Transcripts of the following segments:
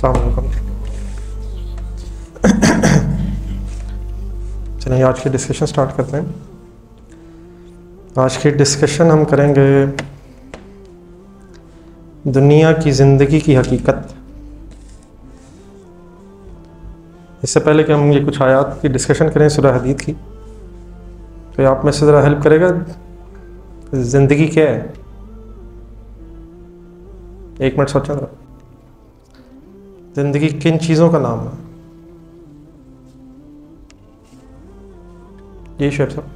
अस्सलाम वालेकुम। चलिए आज की डिस्कशन स्टार्ट करते हैं। आज की डिस्कशन हम करेंगे दुनिया की ज़िंदगी की हकीकत। इससे पहले कि हम ये कुछ आयात की डिस्कशन करें सूरह हदीद की, तो आप में से ज़रा हेल्प करेगा, ज़िंदगी क्या है? एक मिनट सोचें ज़रा। ज़िंदगी किन चीज़ों का नाम है? जी शेख साहब।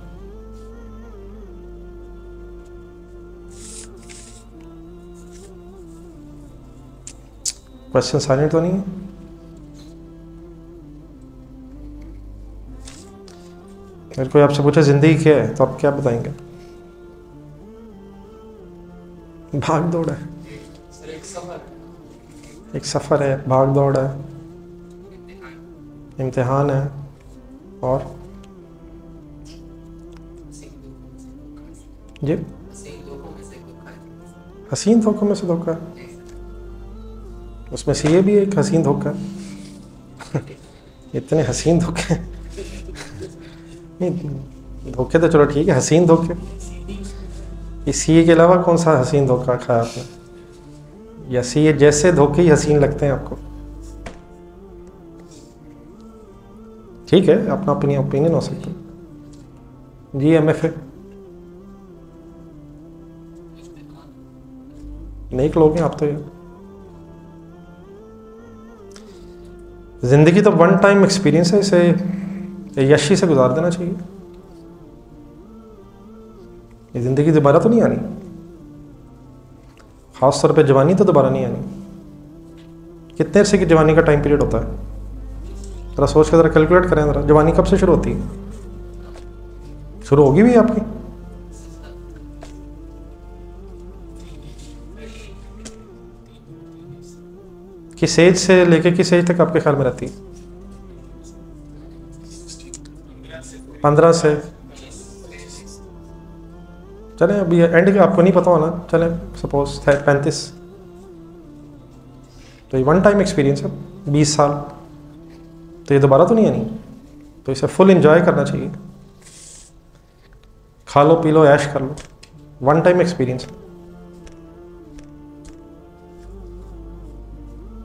क्वेश्चन साइलेंट तो नहीं है? अगर कोई आपसे पूछे ज़िंदगी क्या है तो आप क्या बताएंगे? भाग दौड़ है, एक सफ़र है, भाग दौड़ है, इम्तिहान है, और जी हसीन धोखों में से धोखा है। उसमें से ये भी एक हसीन धोखा है। इतने हसीन धोखे नहीं, धोखे तो चलो ठीक है, हसीन धोखे। इस सीए के अलावा कौन सा हसीन धोखा खाया आपने? या सीए जैसे धोखे ही हसीन लगते हैं आपको? ठीक है, अपना ओपिनियन हो सकता है। जी एमएफए नेक लोग हैं आप तो। यार जिंदगी तो वन टाइम एक्सपीरियंस है, इसे यशी से गुजार देना चाहिए। ये जिंदगी दोबारा तो नहीं आनी, खास तौर पे जवानी तो दोबारा नहीं आनी। कितने अरसे की जवानी का टाइम पीरियड होता है? ज़रा सोच के ज़रा कैलकुलेट करें ज़रा, जवानी कब से शुरू होती है? शुरू होगी भी आपकी? किस एज से लेके किस एज तक आपके ख्याल में रहती है? 15 से। चलें अभी एंड के आपको नहीं पता होना, चलें सपोज है 35, तो ये वन टाइम एक्सपीरियंस है। 20 साल तो ये दोबारा तो नहीं आनी, तो इसे फुल एंजॉय करना चाहिए। खा लो पी लो ऐश कर लो, वन टाइम एक्सपीरियंस है।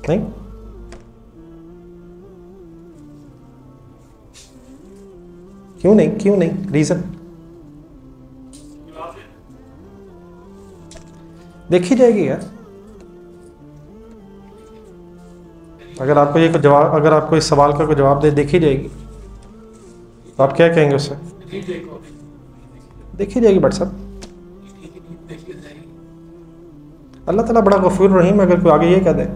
नहीं क्यों नहीं? क्यों नहीं? रीजन देखी जाएगी यार। अगर आपको ये जवाब, अगर आपको इस सवाल का कोई जवाब दे देखी जाएगी, तो आप क्या कहेंगे उससे? देखी जाएगी बट साहब, अल्लाह ताला बड़ा गफूर रहीम। अगर कोई आगे ये कह दे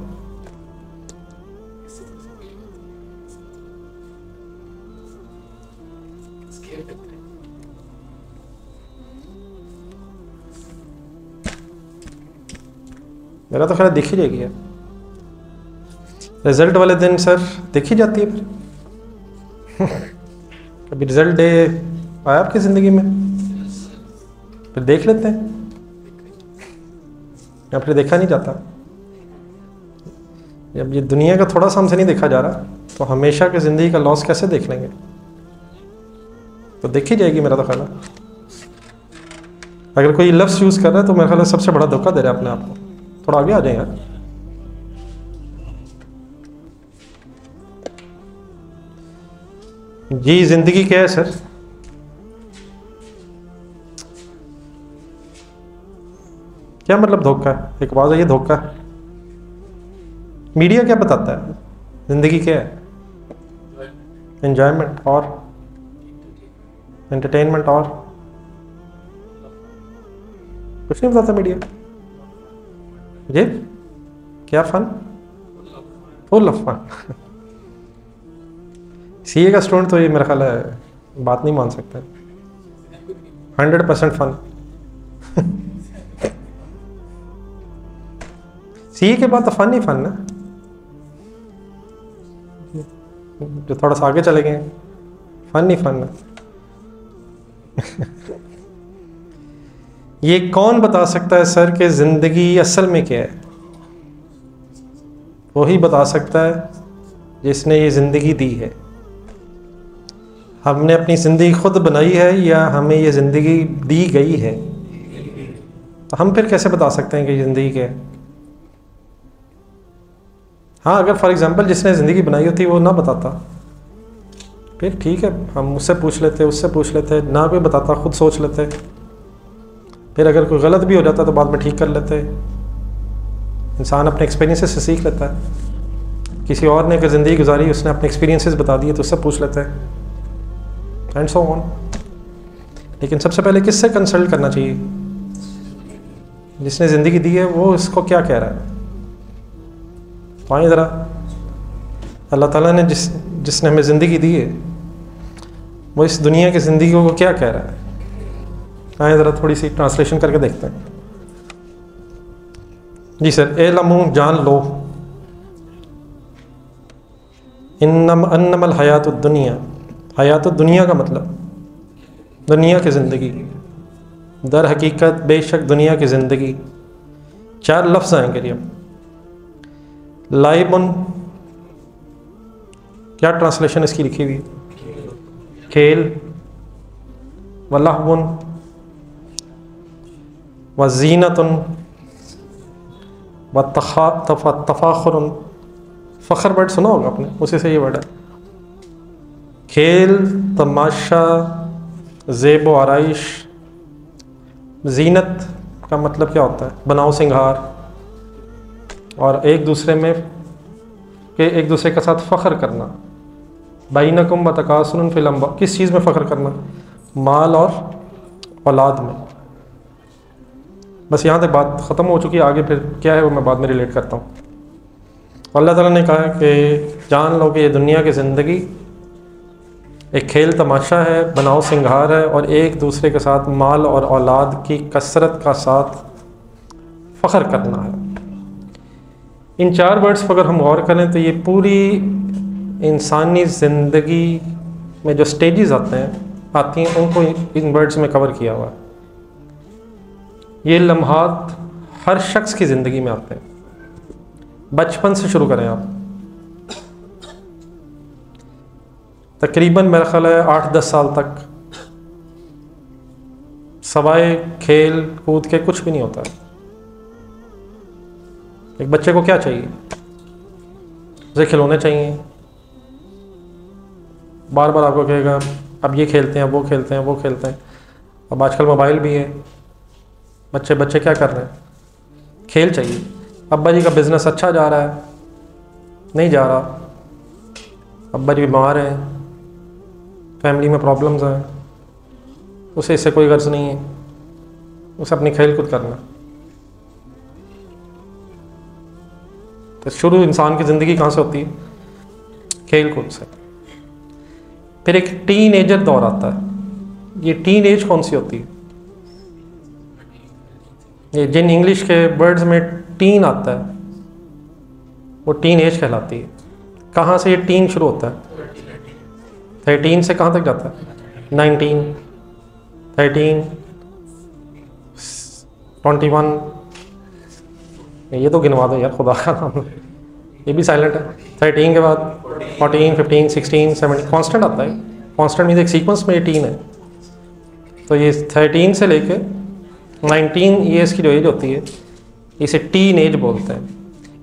मेरा तो ख्याल देखी जाएगी यार। रिजल्ट वाले दिन सर देखी जाती है फिर। कभी रिजल्ट डे आया आपकी ज़िंदगी में? फिर देख लेते हैं, या फिर देखा नहीं जाता। जब ये दुनिया का थोड़ा सा हमसे नहीं देखा जा रहा, तो हमेशा की ज़िंदगी का लॉस कैसे देख लेंगे? तो देखी जाएगी मेरा तो ख्याल है। अगर कोई लफ्ज़ यूज़ कर रहा है तो मेरा ख्याल है सबसे बड़ा धोखा दे रहा है अपने आप को। थोड़ा आगे आ जाए यार। जी जिंदगी क्या है सर? क्या मतलब धोखा है? एक आवाज है ये धोखा है। मीडिया क्या बताता है जिंदगी क्या है? एंजॉयमेंट और एंटरटेनमेंट, और कुछ नहीं बताता मीडिया। जी क्या fun? Full of fun. CA का स्टूडेंट तो ये मेरा ख्याल है बात नहीं मान सकता। 100% फन। सीए के बाद तो फन ही फन ना, जो थोड़ा सा आगे चले गए फन ही फन है। ये कौन बता सकता है सर कि जिंदगी असल में क्या है? वही बता सकता है जिसने ये ज़िंदगी दी है। हमने अपनी ज़िंदगी खुद बनाई है या हमें ये ज़िंदगी दी गई है? तो हम फिर कैसे बता सकते हैं कि ज़िंदगी क्या है? हाँ, अगर फॉर एग्ज़ाम्पल जिसने ज़िंदगी बनाई होती वो ना बताता, फिर ठीक है, हम उससे पूछ लेते, उससे पूछ लेते, ना कोई बताता खुद सोच लेते, फिर अगर कोई गलत भी हो जाता तो बाद में ठीक कर लेते। इंसान अपने एक्सपीरियंसेस से सीख लेता है। किसी और ने अगर ज़िंदगी गुजारी, उसने अपने एक्सपीरियंसेस बता दिए तो उससे पूछ लेते हैं, एंड सो ऑन। लेकिन सबसे पहले किससे कंसल्ट करना चाहिए? जिसने ज़िंदगी दी है वो इसको क्या कह रहा है। तो आइए ज़रा, अल्लाह ताला ने जिसने हमें ज़िंदगी दी है वो इस दुनिया की ज़िंदगी को क्या कह रहा है। आइए ज़रा थोड़ी सी ट्रांसलेशन करके देखते हैं। जी सर। एलमू, जान लो, अन्नमल हयातुद दुनिया, हयातुद दुनिया का मतलब दुनिया की ज़िंदगी, दर हकीकत बेशक दुनिया की ज़िंदगी। 4 लफ्ज़ आएंगे जी। लाइबुन, क्या ट्रांसलेशन इसकी लिखी हुई? खेल। वलहबुन, वज़ीनतुन, वतफ़ाखुरुन। फ़ख्र वर्ड सुना होगा आपने, उसी से ये वर्ड है। खेल, तमाशा, ज़ेब व आराइश। ज़ीनत का मतलब क्या होता है? बनाओ सिंगार, और एक दूसरे के साथ फ़ख्र करना। बैनकुम वतकासुरुन फ़िल अम्वाल, किस चीज़ में फ़ख्र करना? माल और औलाद में। बस यहाँ तक बात ख़त्म हो चुकी है, आगे फिर क्या है वो मैं बाद में रिलेट करता हूँ। अल्लाह ताला ने कहा कि जान लो कि ये दुनिया की ज़िंदगी एक खेल तमाशा है, बनाओ सिंगार है, और एक दूसरे के साथ माल और औलाद की कसरत का साथ फ़ख्र करना है। इन 4 वर्ड्स पर अगर हम गौर करें तो ये पूरी इंसानी ज़िंदगी में जो स्टेजेस आती हैं उनको इन वर्ड्स में कवर किया हुआ है। ये लम्हात हर शख्स की ज़िंदगी में आते हैं। बचपन से शुरू करें आप, तकरीबन मेरा ख्याल है 8-10 साल तक सवाए खेल कूद के कुछ भी नहीं होता है। एक बच्चे को क्या चाहिए? उसे खिलौने चाहिए। बार बार आपको कहेगा अब ये खेलते हैं, वो खेलते हैं, वो खेलते हैं। अब आजकल मोबाइल भी है, बच्चे क्या कर रहे हैं? खेल चाहिए। अब्बा जी का बिज़नेस अच्छा जा रहा है, नहीं जा रहा, अब्बा जी बीमार हैं, फैमिली में प्रॉब्लम्स हैं, उसे इससे कोई गर्ज नहीं है, उसे अपनी खेल कूद करना। तो शुरू इंसान की ज़िंदगी कहाँ से होती है? खेल कूद से। फिर एक टीन एजर दौर आता है। ये टीन एज कौन सी होती है? ये जिन इंग्लिश के वर्ड्स में टीन आता है वो टीन एज कहलाती है। कहाँ से ये टीन शुरू होता है? 13 से कहाँ तक जाता है? 19, 13, 21। ये तो गिनवा दो यार, खुदा का नाम, ये भी साइलेंट है। 13 के बाद 14, 15, 16, 17, कांस्टेंट आता है। कांस्टेंट मीन्स एक सीक्वेंस में ये टीन है। तो ये 13 से लेके 19 ईयर्स की जो एज होती है इसे टीन एज बोलते हैं।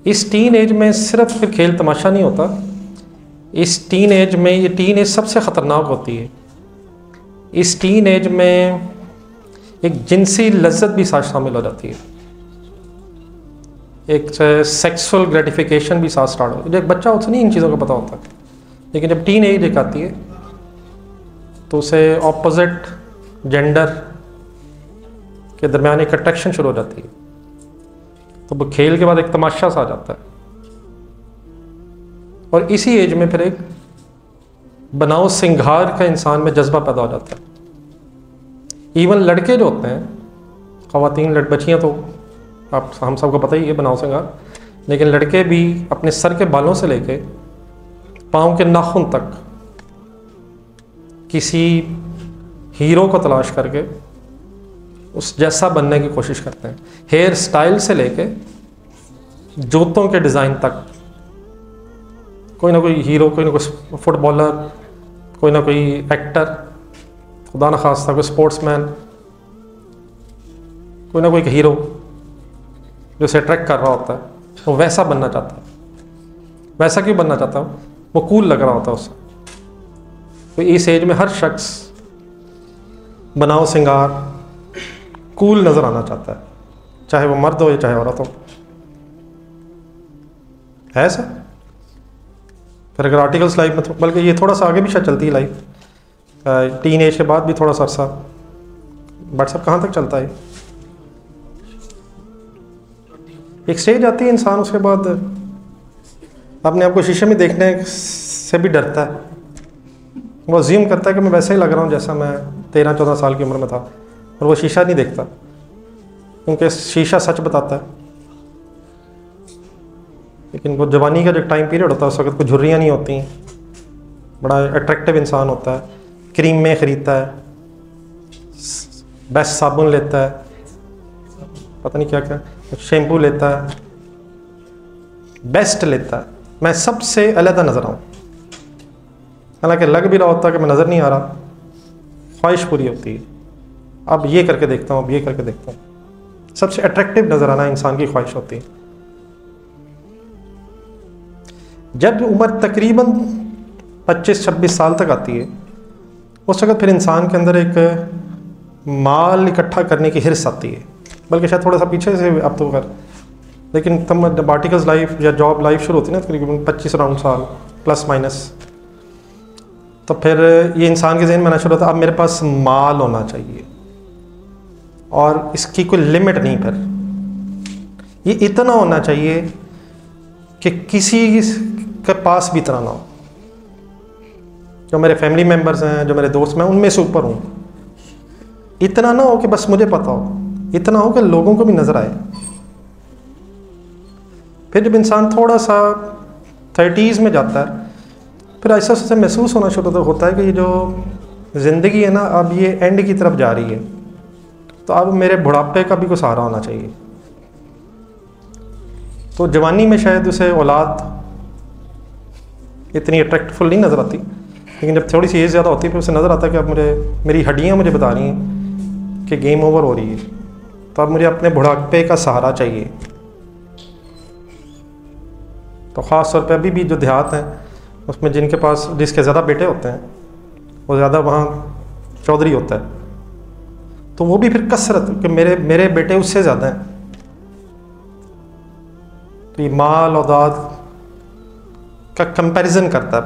इस टीन एज में सिर्फ फिर खेल तमाशा नहीं होता, इस टीन एज में ये टीन एज सबसे ख़तरनाक होती है। इस टीन एज में एक जिनसी लज्जत भी साथ शामिल हो जाती है, एक सेक्सुअल ग्रेटिफिकेशन भी साथ स्टार्ट होती है। जब बच्चा उसे नहीं इन चीज़ों का पता होता, लेकिन जब टीन एज एक आती है तो उसे ऑपोजिट जेंडर के दरमियान एक अट्रैक्शन शुरू हो जाती है। तो वो खेल के बाद एक तमाशा सा आ जाता है, और इसी एज में फिर एक बनाओ सिंगार का इंसान में जज्बा पैदा हो जाता है। इवन लड़के जो होते हैं, ख़वातीन बच्चियाँ तो आप हम सबको पता ही है बनाओ सिंगार, लेकिन लड़के भी अपने सर के बालों से लेके पाँव के नाखून तक किसी हीरो को तलाश करके उस जैसा बनने की कोशिश करते हैं। हेयर स्टाइल से लेके जूतों के डिज़ाइन तक कोई ना कोई हीरो, कोई ना कोई फुटबॉलर, कोई ना कोई एक्टर, खुदा न खास्ता कोई स्पोर्ट्समैन, कोई ना कोई हीरो जो उसे अट्रैक्ट कर रहा होता है, वो वैसा बनना चाहता है। वैसा क्यों बनना चाहता है? वो कूल लग रहा होता है उससे। तो इस एज में हर शख्स बनाओ सिंगार कूल नज़र आना चाहता है, चाहे वो मर्द हो या चाहे औरत हो। है ऐसा? फिर अगर आर्टिकल्स लाइफ में, बल्कि ये थोड़ा सा आगे भी शायद चलती है लाइफ, टीन एज के बाद भी थोड़ा सा अरसा। व्हाट्सएप कहाँ तक चलता है? एक स्टेज आती है इंसान उसके बाद अपने आप को शीशे में देखने से भी डरता है। वो अज्यूम करता है कि मैं वैसे ही लग रहा हूँ जैसा मैं 13-14 साल की उम्र में था, और वो शीशा नहीं देखता क्योंकि शीशा सच बताता है। लेकिन वो जवानी का जो टाइम पीरियड होता है उस वक्त कोई झुर्रियाँ नहीं होती, बड़ा अट्रैक्टिव इंसान होता है, क्रीम में ख़रीदता है, बेस्ट साबुन लेता है, पता नहीं क्या क्या, शैम्पू लेता है, बेस्ट लेता है, मैं सबसे अलग नज़र आऊँ। हालांकि लग भी रहा होता है कि मैं नज़र नहीं आ रहा, ख्वाहिश पूरी होती है, अब ये करके देखता हूँ, अब ये करके देखता हूँ। सबसे अट्रैक्टिव नज़र आना इंसान की ख्वाहिश होती है। जब उम्र तकरीबन 25-26 साल तक आती है, उस वक्त फिर इंसान के अंदर एक माल इकट्ठा करने की हिर्स आती है, बल्कि शायद थोड़ा सा पीछे से अब तो कर, लेकिन तब जब आर्टिकल्स लाइफ या जॉब लाइफ शुरू होती है ना तकरीबन 25 अराउंड साल प्लस माइनस, तो फिर ये इंसान के जहन में आना शुरू होता है अब मेरे पास माल होना चाहिए, और इसकी कोई लिमिट नहीं। फिर ये इतना होना चाहिए कि किसी के पास भी इतना ना हो। जो मेरे फैमिली मेम्बर्स हैं, जो मेरे दोस्त हैं, उनमें से ऊपर हूँ। इतना ना हो कि बस मुझे पता हो, इतना हो कि लोगों को भी नज़र आए। फिर जब इंसान थोड़ा सा 30s में जाता है, फिर ऐसा से महसूस होना शुरू होता है कि ये जो ज़िंदगी है ना, अब ये एंड की तरफ जा रही है, तो अब मेरे बुढ़ापे का भी कोई सहारा होना चाहिए। तो जवानी में शायद उसे औलाद इतनी अट्रैक्टफुल नहीं नज़र आती, लेकिन जब थोड़ी सी एज ज़्यादा होती है फिर उसे नज़र आता है कि अब मेरी हड्डियाँ मुझे बता रही हैं कि गेम ओवर हो रही है, तो अब मुझे अपने बुढ़ापे का सहारा चाहिए। तो ख़ास तौर पे अभी भी जो देहात हैं उसमें जिसके ज़्यादा बेटे होते हैं, वो ज़्यादा वहाँ चौधरी होता है, तो वो भी फिर कसरत कि मेरे बेटे उससे ज़्यादा हैं, तो ये माल औलाद का कंपैरिजन करता है,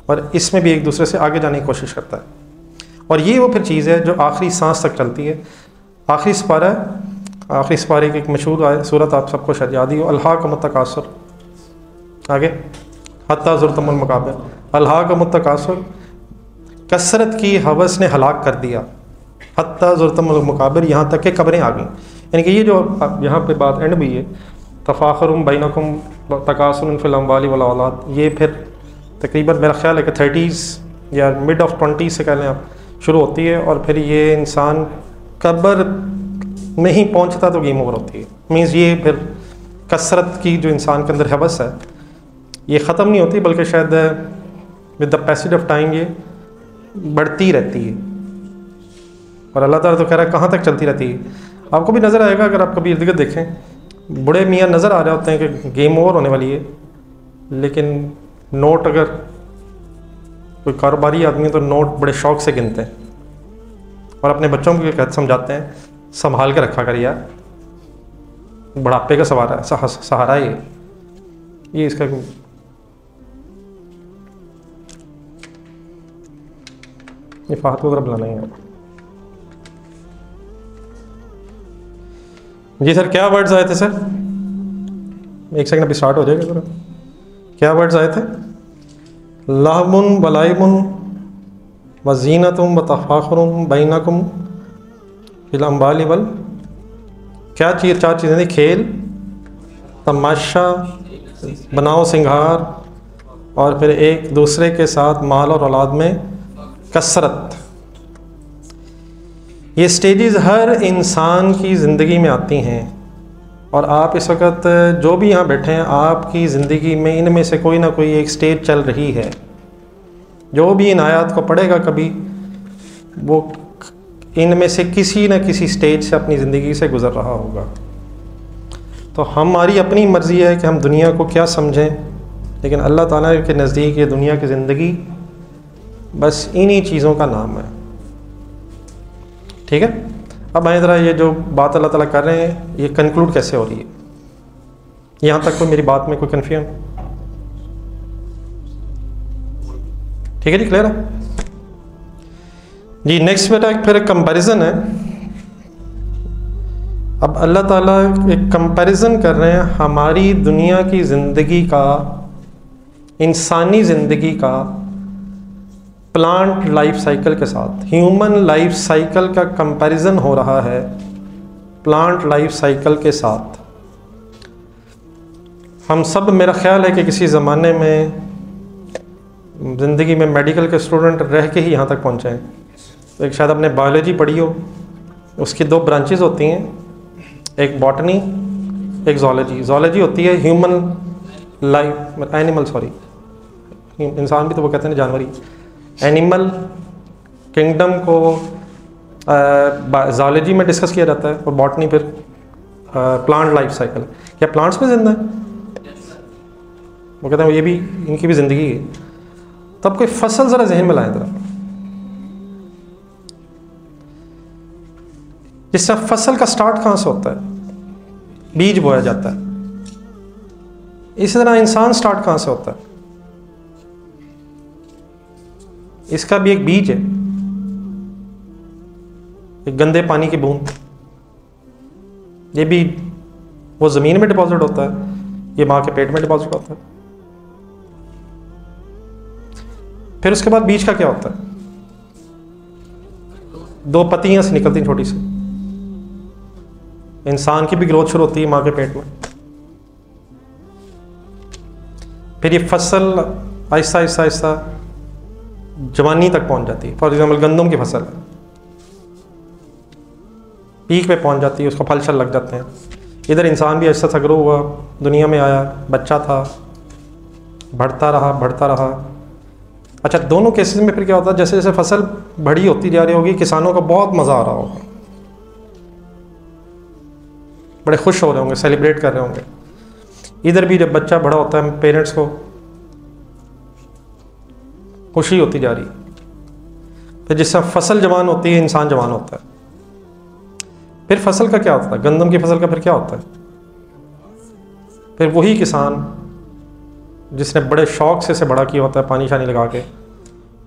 और इसमें भी एक दूसरे से आगे जाने की कोशिश करता है। और ये वो फिर चीज़ है जो आखिरी सांस तक चलती है। आखिरी सिपारे की एक मशहूर सूरत आप सबको शायद याद ही हो, अल्हाकुमुत तकासुर, आगे हत्ता ज़ुरतुमुल मकाबिर, अल्हाकुमुत तकासुर, कसरत की हवस ने हलाक कर दिया, हत्ता ज़ुरतुमुल मकाबिर, यहाँ तक कि कब्रें आ गई। यानी कि ये जो यहाँ पे बात एंड हुई है, तफाखुरुम बैनकुम तकासुरुन फिल अम्वाली वल औलाद, ये फिर तकरीबन मेरा ख्याल है कि 30s या मिड ऑफ 20 से कह लें आप शुरू होती है, और फिर ये इंसान कब्र में ही पहुँचता तो गेम ओवर होती है। मीन्स ये फिर कसरत की जो इंसान के अंदर हवस है ये ख़त्म नहीं होती, बल्कि शायद with the passage of time ये बढ़ती रहती है। और अल्लाह ताला तो कह रहा है कहाँ तक चलती रहती है। आपको भी नज़र आएगा, अगर आप कभी इर्द गिर्द देखें, बूढ़े मियाँ नज़र आ रहे होते हैं कि गेम ओवर होने वाली है, लेकिन नोट, अगर कोई कारोबारी आदमी है तो नोट बड़े शौक से गिनते हैं, और अपने बच्चों को कहते समझाते हैं संभाल के रखा कर यार, बुढ़ापे का सहारा है ये इसका। ये फाहत को ज़रा बुलाना है जी। सर क्या वर्ड्स आए थे सर? एक सेकंड अभी स्टार्ट हो जाएगा ज़रा। क्या वर्ड्स आए थे? लहमुन वलाइमुन वज़ीनतुम वतफ़ाखुरुम बैनकुम फिल अम्वाली वल, क्या चार चीज़ें थी? खेल, तमाशा, बनाओ सिंगार, और फिर एक दूसरे के साथ माल और औलाद में कसरत। ये स्टेजेस हर इंसान की ज़िंदगी में आती हैं, और आप इस वक्त जो भी यहाँ बैठे हैं, आपकी ज़िंदगी में इनमें से कोई ना कोई एक स्टेज चल रही है। जो भी इन आयात को पढ़ेगा कभी, वो इनमें से किसी न किसी स्टेज से अपनी ज़िंदगी से गुज़र रहा होगा। तो हमारी अपनी मर्ज़ी है कि हम दुनिया को क्या समझें, लेकिन अल्लाह ताला के नज़दीक ये दुनिया की ज़िंदगी बस इन्हीं चीज़ों का नाम है। ठीक है, अब आए ज़रा ये जो बात अल्लाह ताला कर रहे हैं, ये कंक्लूड कैसे हो रही है। यहाँ तक तो मेरी बात में कोई कन्फ्यूजन? ठीक है जी, क्लियर है जी। नेक्स्ट बेटा फिर एक कंपैरिजन है। अब अल्लाह ताला एक कंपैरिजन कर रहे हैं हमारी दुनिया की ज़िंदगी का, इंसानी ज़िंदगी का प्लांट लाइफ साइकिल के साथ। ह्यूमन लाइफ साइकिल का कंपैरिजन हो रहा है प्लांट लाइफ साइकिल के साथ। हम सब, मेरा ख्याल है कि किसी ज़माने में ज़िंदगी में मेडिकल के स्टूडेंट रह के ही यहाँ तक पहुँचे हैं। तो एक शायद आपने बायोलॉजी पढ़ी हो, उसकी दो ब्रांचेस होती हैं, एक बॉटनी, एक ज़ूलॉजी। ज़ूलॉजी होती है ह्यूमन लाइफ, एनिमल, सॉरी इंसान भी तो वो कहते हैं जानवर ही। एनिमल किंगडम को ज़ूलॉजी में डिस्कस किया जाता है, और बॉटनी फिर प्लांट लाइफ साइकिल। क्या प्लांट्स में जिंदा है? वो कहते हैं ये भी, इनकी भी ज़िंदगी है। तब कोई फसल ज़रा जहन में लाएं ज़रा। जिससे फसल का स्टार्ट कहाँ से होता है? बीज बोया जाता है। इसी तरह इंसान स्टार्ट कहाँ से होता है? इसका भी एक बीज है, एक गंदे पानी की बूंद। ये भी वो ज़मीन में डिपॉजिट होता है, ये माँ के पेट में डिपॉजिट होता है। फिर उसके बाद बीज का क्या होता है? दो पत्तियां से निकलती हैं छोटी सी। इंसान की भी ग्रोथ शुरू होती है माँ के पेट में। फिर ये फसल आहिस्ता आहिस्ता आहिस्ता जवानी तक पहुंच जाती है। फॉर एग्जाम्पल गंदम की फसल है, पीक पे पहुंच जाती है, उसको फल शल लग जाते हैं। इधर इंसान भी ऐसा सा ग्रो हुआ, दुनिया में आया, बच्चा था, बढ़ता रहा बढ़ता रहा। अच्छा, दोनों केसेस में फिर क्या होता है, जैसे जैसे फसल बड़ी होती जा रही होगी, किसानों को बहुत मज़ा आ रहा होगा, बड़े खुश हो रहे होंगे, सेलिब्रेट कर रहे होंगे। इधर भी जब बच्चा बड़ा होता है, पेरेंट्स को खुशी होती जा रही। फिर जिस तरह फसल जवान होती है, इंसान जवान होता है। फिर फसल का क्या होता है? गंदम की फसल का फिर क्या होता है? फिर वही किसान जिसने बड़े शौक से इसे बड़ा किया होता है, पानी शानी लगा के,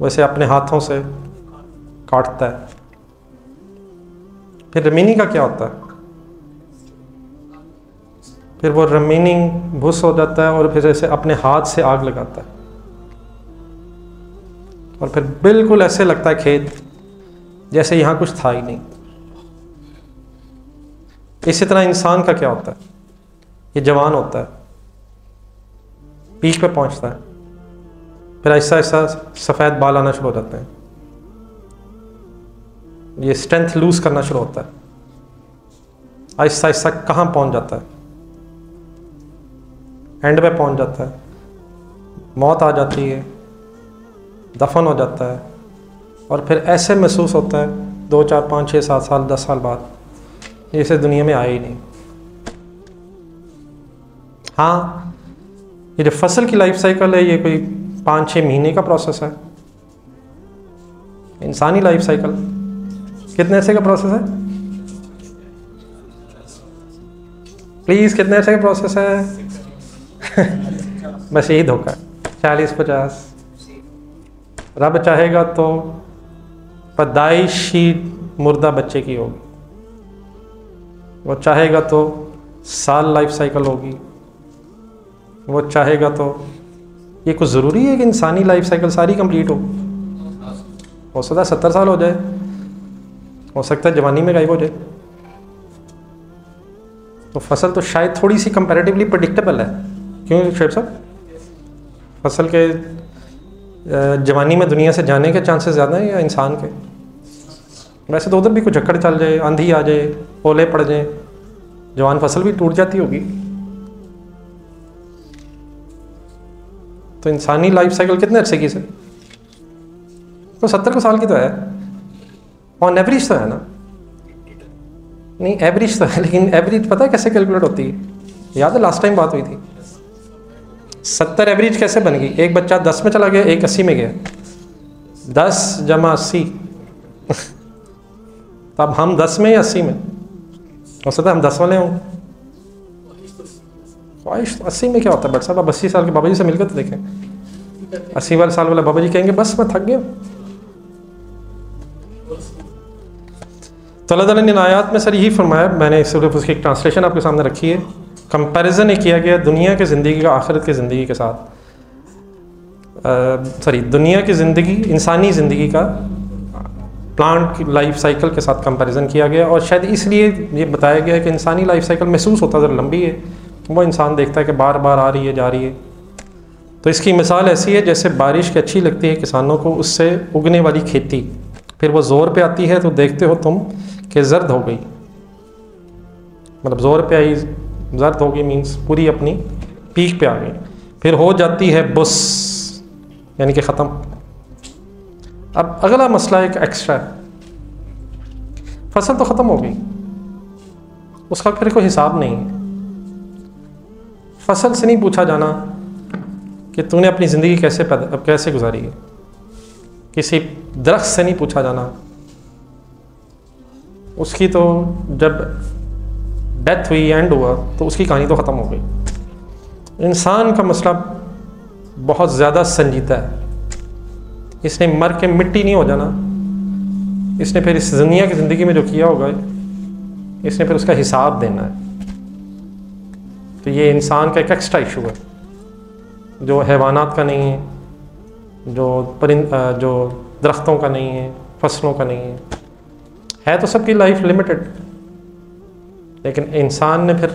वैसे अपने हाथों से काटता है। फिर रिमेनिंग का क्या होता है? फिर वो रिमेनिंग भूस हो जाता है, और फिर ऐसे अपने हाथ से आग लगाता है, और फिर बिल्कुल ऐसे लगता है खेत जैसे यहाँ कुछ था ही नहीं। इसी तरह इंसान का क्या होता है? ये जवान होता है, पीक पे पहुंचता है, फिर आहिस्ता आहिस्ता सफ़ेद बाल आना शुरू हो जाते हैं, ये स्ट्रेंथ लूज करना शुरू होता है, आहिस्ता आहिस्ता कहाँ पहुंच जाता है? एंड पे पहुंच जाता है, मौत आ जाती है, दफन हो जाता है। और फिर ऐसे महसूस होता है 2, 4, 5, 6, 7 साल 10 साल बाद जैसे दुनिया में आया ही नहीं। हाँ, ये जो फसल की लाइफ साइकिल है, ये कोई 5-6 महीने का प्रोसेस है। इंसानी लाइफ साइकिल कितने ऐसे का प्रोसेस है? प्लीज, कितने ऐसे का प्रोसेस है? बस यही धोखा है, 40-50। रब चाहेगा तो पैदाइश ही मुर्दा बच्चे की होगी, वो चाहेगा तो साल लाइफ साइकिल होगी, वो चाहेगा तो। ये कुछ ज़रूरी है कि इंसानी लाइफ साइकिल सारी कंप्लीट हो सकता है 70 साल हो जाए, हो सकता है जवानी में गायब हो जाए। तो फसल तो शायद थोड़ी सी कंपैरेटिवली प्रेडिक्टेबल है। क्यों शेख साहब? फसल के जवानी में दुनिया से जाने के चांसेस ज़्यादा हैं या इंसान के? वैसे तो उधर भी कुछ झक्कड़ चल जाए, आंधी आ जाए, ओले पड़ जाए, जवान फसल भी टूट जाती होगी। तो इंसानी लाइफ साइकिल कितने अरसे की से? तो 70 साल की तो है, ऑन एवरेज तो है ना। नहीं एवरेज तो है, लेकिन एवरेज पता है कैसे कैलकुलेट होती है? याद है लास्ट टाइम बात हुई थी, 70 एवरेज कैसे बन गई? एक बच्चा 10 में चला गया, एक 80 में गया, 10 जमा 80 तो अब हम 10 में या 80 में? हो सकता है हम 10 वाले हों। ख्वाहिश 80 में क्या होता है बट साहब? आप 80 साल के बाबा जी से मिलकर तो देखें। 80 वाले साल वाला बाबा जी कहेंगे बस मैं थक गया। तो अल्लाह ताला ने इन आयात में सर यही फरमाया, मैंने सिर्फ उसकी एक ट्रांसलेशन आपके सामने रखी है। कंपैरिजन किया गया दुनिया की ज़िंदगी का आखिरत की ज़िंदगी के साथ, दुनिया की ज़िंदगी, इंसानी ज़िंदगी का प्लांट की लाइफ साइकिल के साथ कंपैरिजन किया गया। और शायद इसलिए ये बताया गया है कि इंसानी लाइफ साइकिल महसूस होता ज़रा लंबी है, वो इंसान देखता है कि बार बार आ रही है जा रही है। तो इसकी मिसाल ऐसी है जैसे बारिश की अच्छी लगती है किसानों को, उससे उगने वाली खेती, फिर वो ज़ोर पे आती है तो देखते हो तुम कि जर्द हो गई, मतलब ज़ोर पे आई जर्द हो गई मीन्स पूरी अपनी पीक पे आ गई, फिर हो जाती है बुस यानी कि ख़त्म। अब अगला मसला एक एक्स्ट्रा है, फसल तो ख़त्म हो गई, उसका फिर कोई हिसाब नहीं है। फसल से नहीं पूछा जाना कि तूने अपनी ज़िंदगी कैसे गुजारी है, किसी दरख्त से नहीं पूछा जाना, उसकी तो जब डेथ हुई, एंड हुआ, तो उसकी कहानी तो ख़त्म हो गई। इंसान का मसला बहुत ज़्यादा संजीदा है, इसने मर के मिट्टी नहीं हो जाना, इसने फिर इस दुनिया की ज़िंदगी में जो किया होगा इसने फिर उसका हिसाब देना है। तो ये इंसान का एक एक्स्ट्रा इशू है जो हैवानात का नहीं है, जो दरख्तों का नहीं है, फसलों का नहीं है तो सबकी लाइफ लिमिटेड, लेकिन इंसान ने फिर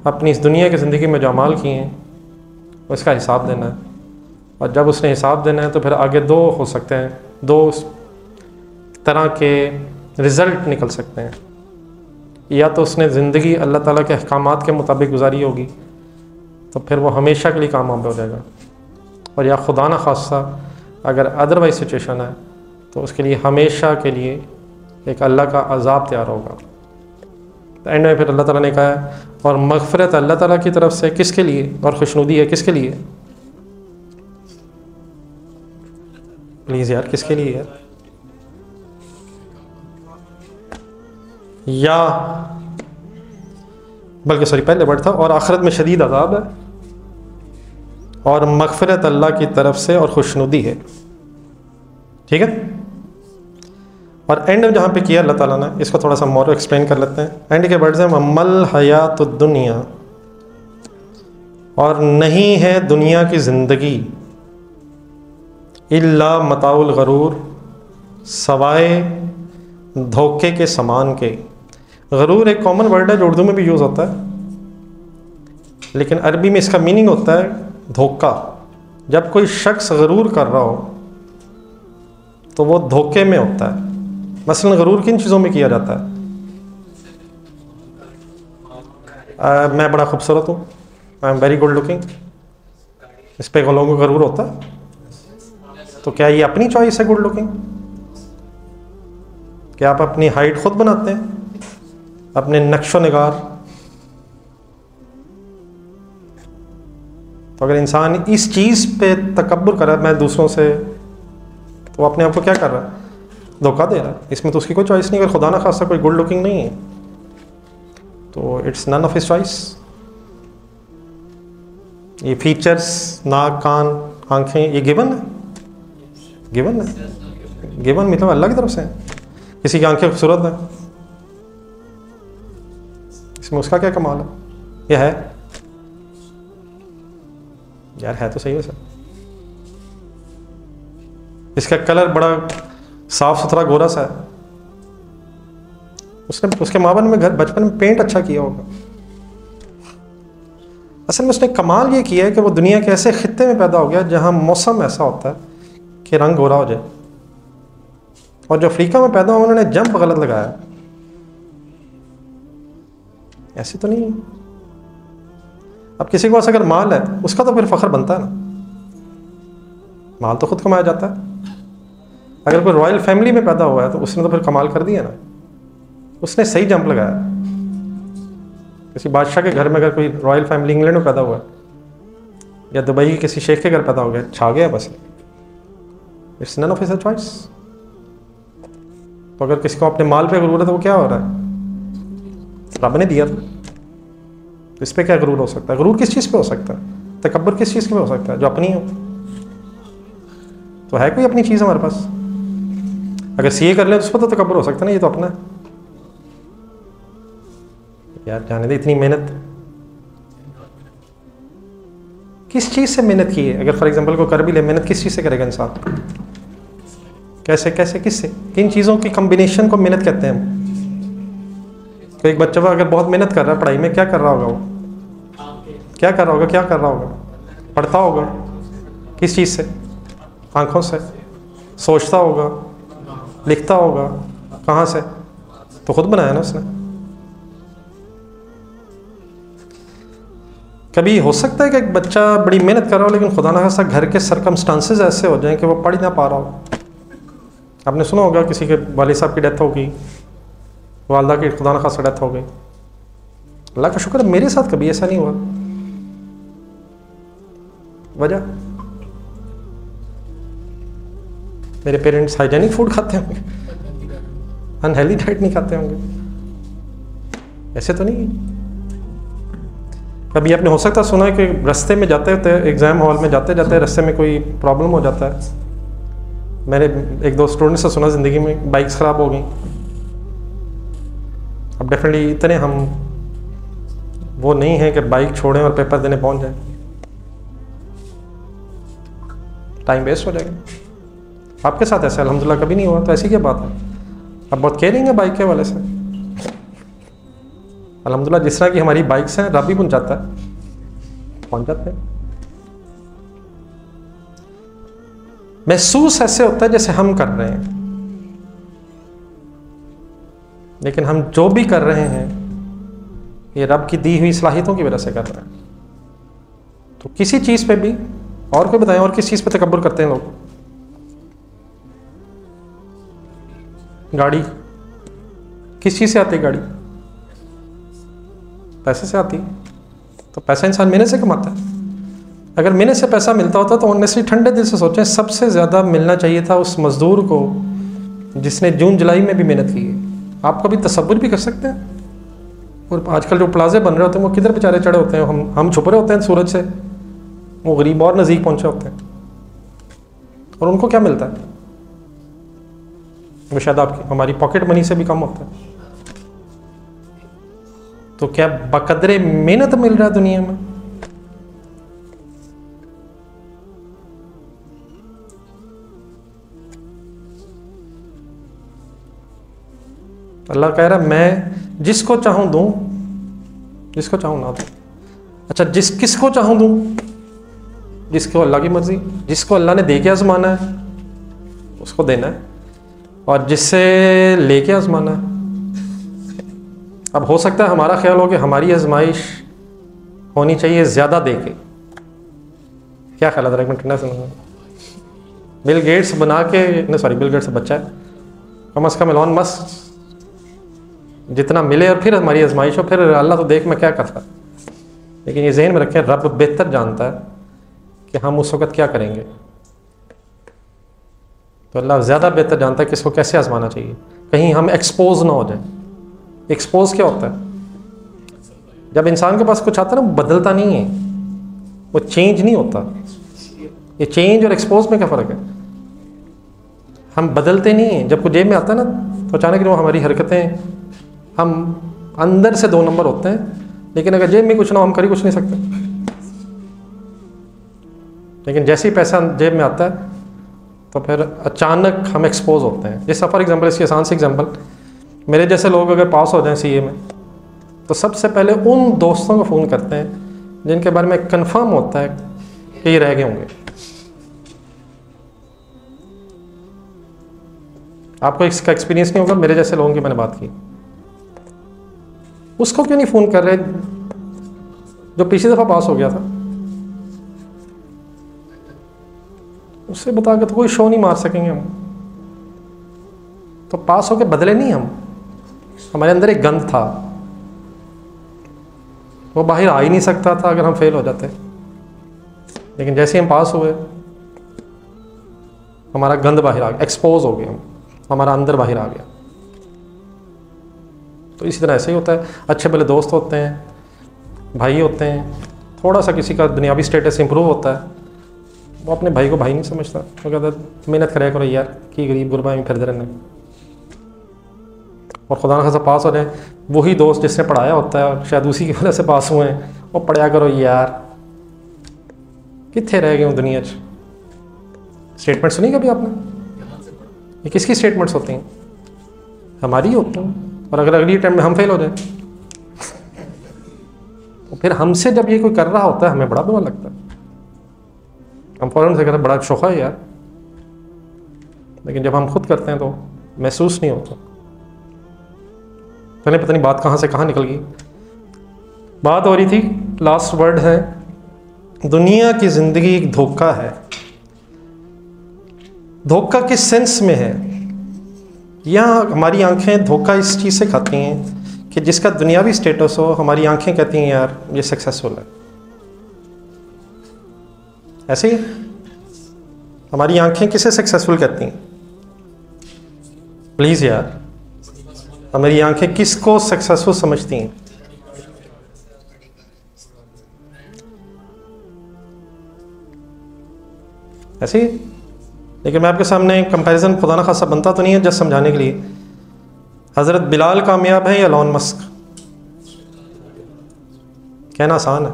अपनी इस दुनिया की ज़िंदगी में जो अमाल किए हैं उसका हिसाब देना है। और जब उसने हिसाब देना है तो फिर आगे दो हो सकते हैं, दो तरह के रिज़ल्ट निकल सकते हैं। या तो उसने ज़िंदगी अल्लाह ताला के अहकामात के मुताबिक गुजारी होगी तो फिर वो हमेशा के लिए कामयाब हो जाएगा, और या खुदा न खास्ता अगर अदरवाइज सिचुएशन है तो उसके लिए हमेशा के लिए एक अल्लाह का अज़ाब तैयार होगा। तो एंड में फिर अल्लाह ताला ने कहा है और मग़फ़िरत अल्लाह ताला की तरफ से किसके लिए, और खुशनुदी है किसके लिए? प्लीज़ यार किसके लिए यार? या बल्कि सॉरी पहले वर्ड था, और आखिरत में शदीद अज़ाब है, और मग़फ़िरत अल्लाह की तरफ से और खुशनुदी है। ठीक है। और एंड में जहाँ पे किया अल्लाह ताला ने, इसको थोड़ा सा मोर एक्सप्लेन कर लेते हैं। एंड के वर्ड्स हैं मल हयातुद दुनिया, और नहीं है दुनिया की ज़िंदगी इल्ला मताउल गरूर, सवाए धोखे के समान के। गरूर एक कॉमन वर्ड है जो उर्दू में भी यूज़ होता है, लेकिन अरबी में इसका मीनिंग होता है धोखा। जब कोई शख्स गरूर कर रहा हो तो वो धोखे में होता है। मसलन गरूर किन चीज़ों में किया जाता है? मैं बड़ा खूबसूरत हूँ, I am very good looking, इस पे लोगों को गरूर होता है। तो क्या ये अपनी चॉइस है गुड लुकिंग? क्या आप अपनी हाइट खुद बनाते हैं, अपने नक्शो निगार? तो अगर इंसान इस चीज़ पे तकब्बुर कर रहा है मैं दूसरों से, तो अपने आप को क्या कर रहा है? धोखा दे रहा है। इसमें तो उसकी कोई चॉइस नहीं। अगर खुदा ना खास्ता कोई गुड लुकिंग नहीं है तो it's none of his choice. ये फीचर्स, नाक, कान, आंखें, ये गिवन है, गिवन है। गिवन मतलब अल्लाह की तरफ से है। किसी की आंखें खूबसूरत है, इसमें उसका क्या कमाल है? यह है यार, है तो सही है सर। इसका कलर बड़ा साफ सुथरा गोरा सा है, उसने उसके माँ बाप में घर बचपन में पेंट अच्छा किया होगा। असल में उसने कमाल ये किया है कि वो दुनिया के ऐसे खित्ते में पैदा हो गया जहाँ मौसम ऐसा होता है कि रंग गोरा हो जाए, और जो अफ्रीका में पैदा हुआ उन्होंने जंप गलत लगाया। ऐसे तो नहीं। अब किसी के पास अगर माल है उसका तो फिर फख्र बनता है ना, माल तो खुद कमाया जाता है। अगर कोई रॉयल फैमिली में पैदा हुआ है तो उसने तो फिर कमाल कर दिया ना, उसने सही जंप लगाया। किसी बादशाह के घर में अगर कोई रॉयल फैमिली इंग्लैंड में पैदा हुआ है या दुबई के किसी शेख के घर पैदा हो गया, छा गया बस, it's none of his choice. तो अगर किसी को अपने माल पे गुरूर है तो वो क्या हो रहा है, रब ने दिया था, तो इस पे क्या गुरूर हो सकता है? गुरूर किस चीज़ पे हो सकता है? तकब्बुर किस चीज़ पे हो सकता है? जो अपनी हो। तो है कोई अपनी चीज़ हमारे पास? अगर सीए कर ले तो उस पर तो तकब्बुर हो सकता है ना, ये तो अपना है यार, जाने दे। इतनी मेहनत किस चीज़ से मेहनत की है? अगर फॉर एग्जांपल को कर भी ले, मेहनत किस चीज़ से करेगा इंसान? कैसे कैसे किससे? किन चीज़ों की कम्बिनेशन को मेहनत कहते हैं हम? तो एक बच्चा अगर बहुत मेहनत कर रहा है पढ़ाई में, क्या कर रहा होगा वो? क्या कर रहा होगा? क्या कर रहा होगा? पढ़ता होगा। किस चीज़ से? आँखों से। सोचता होगा, लिखता होगा। कहाँ से? तो खुद बनाया ना उसने। कभी हो सकता है कि एक बच्चा बड़ी मेहनत कर रहा हो लेकिन खुदा ना खास्ता घर के सर्कमस्टांसेस ऐसे हो जाएं कि वो पढ़ ही ना पा रहा हो। आपने सुना होगा किसी के वालिद साहब की डेथ हो गई, वालदा की खुदा ना खास्ता डेथ हो गई। अल्लाह का शुक्र है मेरे साथ कभी ऐसा नहीं हुआ। वजह, मेरे पेरेंट्स हाइजेनिक फूड खाते होंगे, अनहेल्दी डाइट नहीं खाते होंगे, ऐसे तो नहीं। कभी आपने हो सकता सुना है कि रास्ते में जाते होते, एग्ज़ाम हॉल में जाते जाते रास्ते में कोई प्रॉब्लम हो जाता है। मैंने एक दो स्टूडेंट से सुना ज़िंदगी में बाइक्स ख़राब हो गई। अब डेफिनेटली इतने हम वो नहीं है कि बाइक छोड़ें और पेपर देने पहुंच जाए, टाइम वेस्ट हो जाएगा। आपके साथ ऐसा अल्हम्दुलिल्लाह कभी नहीं हुआ, तो ऐसी क्या बात है? आप बहुत केयरिंग है बाइक के वाले से। अल्हम्दुलिल्लाह जिस तरह की हमारी बाइक्स हैं, रब भी पहुंच जाता है, पहुंच जाते हैं। महसूस ऐसे होता है जैसे हम कर रहे हैं, लेकिन हम जो भी कर रहे हैं ये रब की दी हुई सलाहियतों की वजह से कर रहे हैं। तो किसी चीज़ पे भी, और कोई बताएं और किस चीज़ पे तकब्बुर करते हैं लोग? गाड़ी किस चीज़ से आती है? गाड़ी पैसे से आती है। तो पैसा इंसान मेहनत से कमाता है। अगर मेहनत से पैसा मिलता होता तो ऑनेस्टली ठंडे दिल से सोचें, सबसे ज़्यादा मिलना चाहिए था उस मज़दूर को जिसने जून जुलाई में भी मेहनत की है। आप कभी तसव्वुर भी कर सकते हैं? और आजकल जो प्लाजे बन रहे होते हैं वो किधर बेचारे चढ़े होते हैं, हम छुप रहे होते हैं सूरज से, वो गरीब और नज़दीक पहुँचे होते हैं। और उनको क्या मिलता है? वो शायद आपकी हमारी पॉकेट मनी से भी कम होता है। तो क्या बकदरे मेहनत मिल रहा है दुनिया में? अल्लाह कह रहा है मैं जिसको चाहूं दूं, जिसको चाहूं ना दूं। अच्छा, किसको चाहूं दूं? जिसको अल्लाह की मर्जी, जिसको अल्लाह ने दे के आजमाना है उसको देना है, और जिससे लेके आजमाना है। अब हो सकता है हमारा ख्याल हो कि हमारी आजमाइश होनी चाहिए ज़्यादा दे के। क्या ख्याल है? एक मिनट ठंडा सुनो। बिल गेट्स बना के, नहीं सॉरी, बिल गेट्स बच्चा है, कम अज़ कम एलॉन मस्क जितना मिले और फिर हमारी आजमाइश हो, फिर अल्लाह तो देख मैं क्या करता। लेकिन ये जहन में रखें, रब बेहतर जानता है कि हम उस वक़्त क्या करेंगे। तो अल्लाह ज़्यादा बेहतर जानता है कि इसको कैसे आजमाना चाहिए, कहीं हम एक्सपोज ना हो जाए। एक्सपोज क्या होता है? जब इंसान के पास कुछ आता है ना, वो बदलता नहीं है, वो चेंज नहीं होता। ये चेंज और एक्सपोज में क्या फ़र्क है? हम बदलते नहीं हैं। जब कुछ जेब में आता है ना तो अचानक जो हमारी हरकतें, हम अंदर से 2 नंबर होते हैं, लेकिन अगर जेब में कुछ ना हो हम कर ही कुछ नहीं सकते। लेकिन जैसे ही पैसा जेब में आता है तो फिर अचानक हम एक्सपोज होते हैं। जैसे फॉर एग्जांपल, इसकी आसान सी एग्जांपल, मेरे जैसे लोग अगर पास हो जाएं सीए में तो सबसे पहले उन दोस्तों को फ़ोन करते हैं जिनके बारे में कंफर्म होता है कि ये रह गए होंगे। आपको इसका एक्सपीरियंस नहीं होगा, मेरे जैसे लोगों की मैंने बात की। उसको क्यों नहीं फ़ोन कर रहे जो पिछली दफ़ा पास हो गया था? उससे बता के तो कोई शो नहीं मार सकेंगे हम। तो पास होके बदले नहीं हम, हमारे अंदर एक गंद था, वो बाहर आ ही नहीं सकता था अगर हम फेल हो जाते। लेकिन जैसे हम पास हुए, हमारा गंद बाहर आ गया, एक्सपोज हो गए हम, हमारा अंदर बाहर आ गया। तो इसी तरह ऐसे ही होता है। अच्छे भले दोस्त होते हैं, भाई होते हैं, थोड़ा सा किसी का दुनियावी स्टेटस इंप्रूव होता है, वो अपने भाई को भाई नहीं समझता, वो कहता है मेहनत करे करो यार, कि गरीब गुरबा में फिरते रहने। और खुदा न खासा पास हो जाए, वही दोस्त जिसने पढ़ाया होता है और शायद उसी की वजह से पास हुए हैं, वो पढ़ाया करो यार, कितने रह गए हो दुनिया च। स्टेटमेंट सुनी कभी आपने? ये किसकी स्टेटमेंट्स होती हैं? हमारी होती हैं। और अगर अगली टाइम में हम फेल हो जाए तो फिर हमसे जब ये कोई कर रहा होता है हमें बड़ा बुरा लगता है, हम फ़ौरन से कहते हैं बड़ा शौक़ है यार। लेकिन जब हम खुद करते हैं तो महसूस नहीं होता। पता नहीं बात कहाँ से कहाँ निकल गई। बात हो रही थी, लास्ट वर्ड है, दुनिया की ज़िंदगी एक धोखा है। धोखा किस सेंस में है? यहाँ हमारी आंखें धोखा इस चीज़ से खाती हैं कि जिसका दुनियावी स्टेटस हो, हमारी आंखें कहती हैं यार ये सक्सेसफुल है। ऐसे ही हमारी आंखें किसे सक्सेसफुल कहती हैं? प्लीज़ यार, हमारी आंखें किसको सक्सेसफुल समझती हैं? ऐसे ही। लेकिन मैं आपके सामने कंपैरिजन खुदा न खासा बनता तो नहीं है, जस्ट समझाने के लिए। हज़रत बिलाल कामयाब है या एलोन मस्क? कहना आसान है,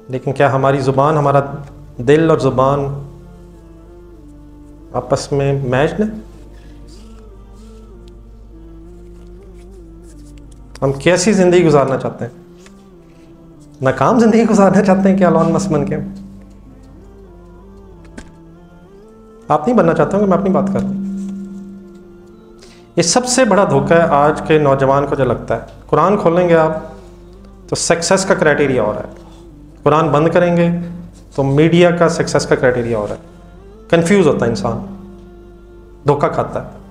लेकिन क्या हमारी ज़ुबान, हमारा दिल और ज़ुबान आपस में मैच ने? हम कैसी ज़िंदगी गुजारना चाहते हैं? नाकाम ज़िंदगी गुजारना चाहते हैं क्या एलोन मस्क बन के? आप नहीं बनना चाहते हो, मैं अपनी बात कर रहा हूँ। ये सबसे बड़ा धोखा है आज के नौजवान को जो लगता है। कुरान खोलेंगे आप तो सक्सेस का क्राइटेरिया हो रहा है, कुरान बंद करेंगे तो मीडिया का सक्सेस का क्राइटेरिया हो रहा है। कंफ्यूज होता है इंसान, धोखा खाता है।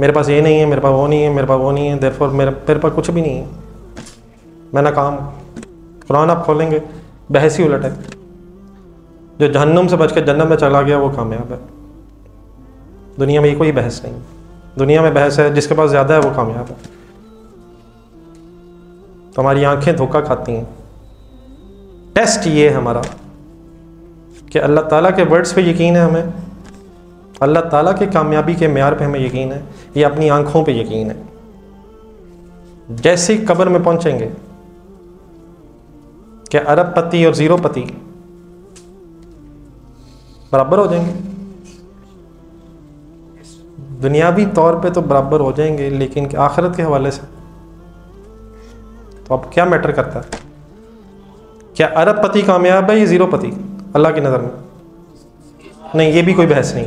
मेरे पास ये नहीं है, मेरे पास वो नहीं है, मेरे पास वो नहीं है, देयरफॉर मेरे पास कुछ भी नहीं है, मैं नाकाम। कुरान आप खोलेंगे, बहस ही उलट है। जो जहन्नुम से बच के जन्नत में चला गया वो कामयाब है। दुनिया में ये कोई बहस नहीं। दुनिया में बहस है, जिसके पास ज़्यादा है वो कामयाब है। तो हमारी आंखें धोखा खाती हैं। टेस्ट ये है हमारा कि अल्लाह ताला के वर्ड्स पे यकीन है हमें, अल्लाह ताला के कामयाबी के म्यार पे हमें यकीन है, या अपनी आंखों पे यकीन है। जैसे ही कब्र में पहुंचेंगे, क्या अरबपति और ज़ीरोपति बराबर हो जाएंगे? दुनियावी तौर पे तो बराबर हो जाएंगे, लेकिन आखिरत के हवाले से तो अब क्या मैटर करता है? क्या अरबपति कामयाब है या ज़ीरोपति अल्लाह की नज़र में? नहीं, ये भी कोई बहस नहीं,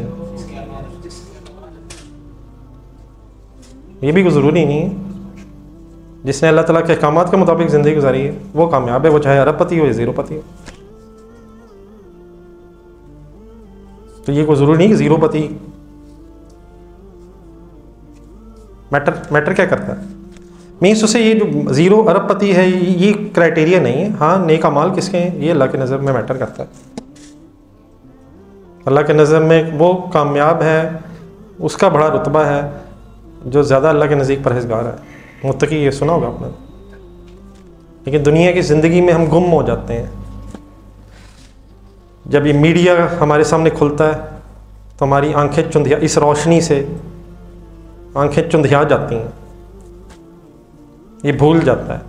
ये भी कोई ज़रूरी नहीं है। जिसने अल्लाह ताला के अहकामात के मुताबिक ज़िंदगी गुजारी है वो कामयाब है, वो चाहे अरबपति हो या ज़ीरोपति हो। तो ये कोई ज़रूरी नहीं कि ज़ीरोपति मैटर क्या करता है? मीन्स उसे ये जो ज़ीरो अरबपति है ये क्राइटेरिया नहीं है। हाँ, नेक अमाल किसके हैं ये अल्लाह की नज़र में मैटर करता है। अल्लाह के नज़र में वो कामयाब है, उसका बड़ा रुतबा है जो ज़्यादा अल्लाह के नज़दीक परहेज़गार है, मुत्तकी। ये सुना होगा आपने। लेकिन दुनिया की ज़िंदगी में हम गुम हो जाते हैं। जब ये मीडिया हमारे सामने खुलता है तो हमारी आंखें चुंधिया, इस रोशनी से आंखें चुंधिया जाती हैं, ये भूल जाता है।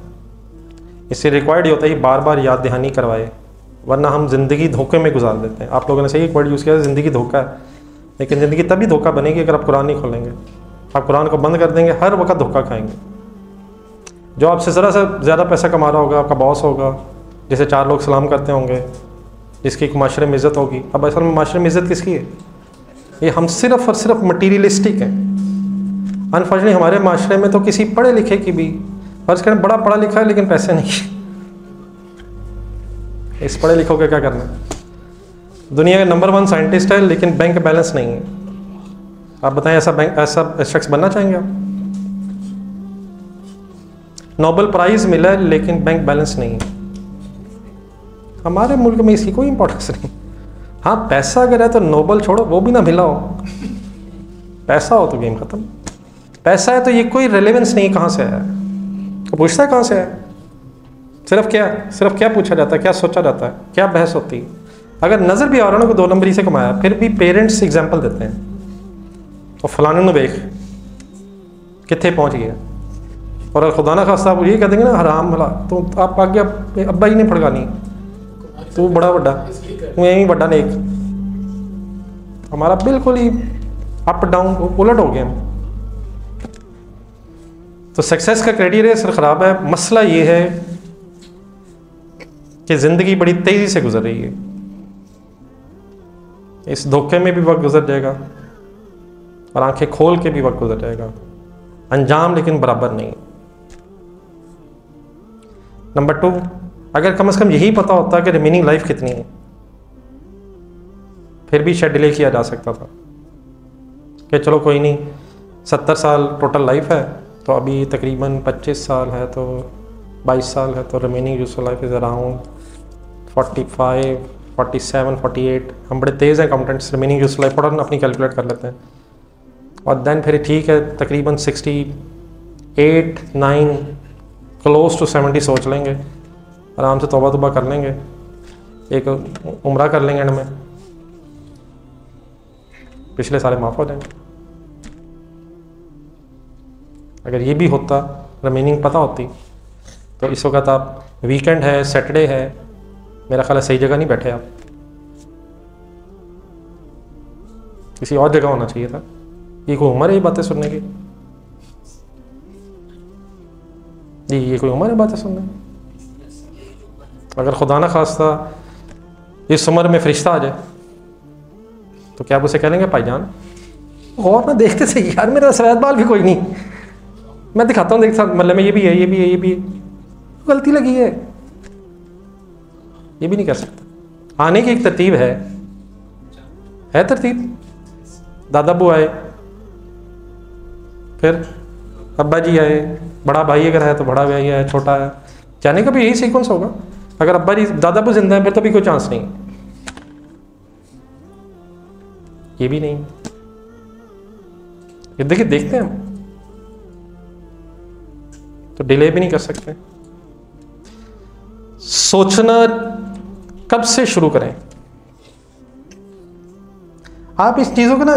इससे रिक्वायर्ड ये होता है कि बार बार याद दहानी करवाए, वरना हम ज़िंदगी धोखे में गुजार देते हैं। आप लोगों ने सही एक वर्ड यूज़ किया, ज़िंदगी धोखा है। लेकिन ज़िंदगी तभी धोखा बनेगी अगर आप कुरान नहीं खोलेंगे। आप कुरान को बंद कर देंगे, हर वक्त धोखा खाएंगे। जो आपसे ज़रा सा ज़्यादा पैसा कमा रहा होगा, आपका बॉस होगा, जिसे 4 लोग सलाम करते होंगे, जिसकी एक माशरे में इज़्ज़त होगी। अब असल में माशरे में इज़्ज़त किसकी है? ये हम सिर्फ़ और सिर्फ मटीरियलिस्टिक हैं, अनफॉर्चुनेटली हमारे माशरे में तो किसी पढ़े लिखे की भी, फर्ज करें बड़ा पढ़ा लिखा है लेकिन पैसे नहीं, इस पढ़े लिखों का क्या करना है? दुनिया का नंबर 1 साइंटिस्ट है लेकिन बैंक बैलेंस नहीं है। आप बताएं ऐसा शख्स बनना चाहेंगे आप? नोबेल प्राइज मिला है लेकिन बैंक बैलेंस नहीं है। हमारे मुल्क में इसकी कोई इंपॉर्टेंस नहीं। हाँ, पैसा अगर है तो नोबेल छोड़ो, वो भी ना मिला हो, पैसा हो तो गेम खत्म। पैसा है तो ये कोई रेलेवेंस नहीं कहाँ से है, तो पूछता है कहाँ से है। सिर्फ क्या पूछा जाता है, क्या सोचा जाता है, क्या बहस होती है। अगर नज़र भी आ रहा ना को 2 नंबरी से कमाया, फिर भी पेरेंट्स एग्जाम्पल देते हैं और फलाने ने देख कितने पहुँच गया। और अगर खुदा ना खास्ता आप ये कह देंगे ना हराम भला, तो आप आगे अब्बा ही ने फड़कानी, तू बड़ा बड़ा, तू यही बड़ा नेक। हमारा बिल्कुल ही अप डाउन उलट हो गया। तो सक्सेस का क्राइटेरिया सर ख़राब है। मसला ये है कि ज़िंदगी बड़ी तेज़ी से गुजर रही है, इस धोखे में भी वक्त गुजर जाएगा और आंखें खोल के भी वक्त गुजर जाएगा, अंजाम लेकिन बराबर नहीं। नंबर 2, अगर कम से कम यही पता होता कि रिमेनिंग लाइफ कितनी है, फिर भी शायद डिले किया जा सकता था कि चलो कोई नहीं, 70 साल टोटल लाइफ है, तो अभी तकरीबन 25 साल है, तो 22 साल है, तो remaining useful life is around 45, 47, 48। हम बड़े तेज़ हैं अकाउंटेंट्स, रिमेनिंग यूजफुल लाइफ फौरन अपनी कैलकुलेट कर लेते हैं। और देन फिर ठीक है, तकरीबन 68, 9 क्लोज टू 70 सोच लेंगे, आराम से तौबा तुबा कर लेंगे, एक उम्रा कर लेंगे एंड में, पिछले सारे माफ़ हो जाएंगे। अगर ये भी होता, रिमेनिंग पता होती, तो इस वक्त आप वीकेंड है, सैटरडे है, मेरा ख्याल है सही जगह नहीं बैठे आप, किसी और जगह होना चाहिए था। ये कोई उम्र है ये बातें सुनने की? जी, ये कोई उम्र है बातें सुनने की? अगर खुदा ना खास्ता इस उम्र में फरिश्ता आ जाए तो क्या आप उसे कह लेंगे भाईजान और ना देखते सही यार, मेरा सफ़ेद बाल भी कोई नहीं, मैं दिखाता हूँ, देख मतलब में ये भी है, ये भी है, ये भी है, गलती लगी है? ये भी नहीं कर सकता। आने की एक तरतीब है तरतीब। दादा अबू आए, फिर अब्बा जी आए, बड़ा भाई अगर है तो बड़ा भाई है, छोटा है, जाने का भी यही सीक्वेंस होगा। अगर अब्बा जी दादा अबू जिंदा है फिर तो भी कोई चांस नहीं, ये भी नहीं। ये देखिए, देखते हैं हम, तो डिले भी नहीं कर सकते। सोचना कब से शुरू करें? आप इस चीज़ों को ना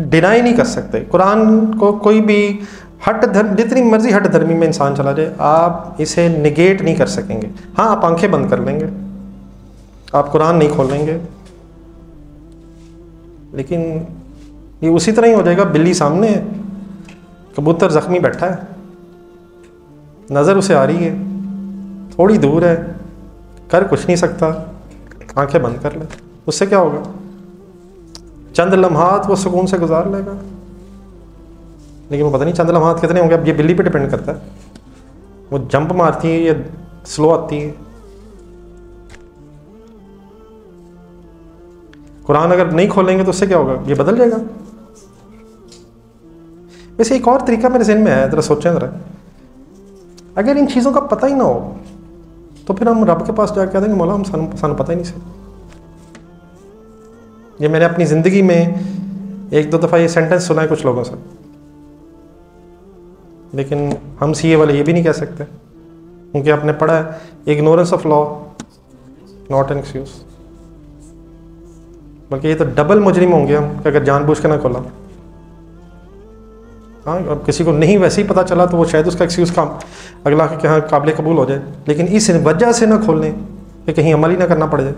डिनाई नहीं कर सकते। कुरान को कोई भी हट धर्म, जितनी मर्जी हट धर्मी में इंसान चला जाए, आप इसे निगेट नहीं कर सकेंगे। हाँ, आप आंखें बंद कर लेंगे, आप कुरान नहीं खोलेंगे, लेकिन ये उसी तरह ही हो जाएगा। बिल्ली सामने है, कबूतर जख्मी बैठा है, नज़र उसे आ रही है, थोड़ी दूर है, कर कुछ नहीं सकता, आंखें बंद कर ले, उससे क्या होगा? चंद लम्हात वो सुकून से गुजार लेगा, लेकिन वो पता नहीं चंद लम्हात कितने होंगे। अब ये बिल्ली पे डिपेंड करता है, वो जंप मारती है या स्लो आती है। कुरान अगर नहीं खोलेंगे तो उससे क्या होगा? ये बदल जाएगा। वैसे एक और तरीका मेरे ज़हन में है, ज़रा सोचें ज़रा। अगर इन चीज़ों का पता ही ना हो तो फिर हम रब के पास जाकर कह देंगे मौला हम सानू पता ही नहीं से। ये मैंने अपनी ज़िंदगी में 1-2 दफ़ा ये सेंटेंस सुना है कुछ लोगों से, लेकिन हम सीए वाले ये भी नहीं कह सकते क्योंकि आपने पढ़ा है ignorance of law not an excuse. बल्कि ये तो डबल मुजरिम होंगे हम कि अगर जानबूझ के ना खोला। हाँ, अब किसी को नहीं वैसे ही पता चला तो वो शायद उसका एक्सक्यूज़ काम अगला के यहाँ काबिल कबूल हो जाए, लेकिन इस वजह से ना खोलने कि कहीं अमल ही ना करना पड़ जाए,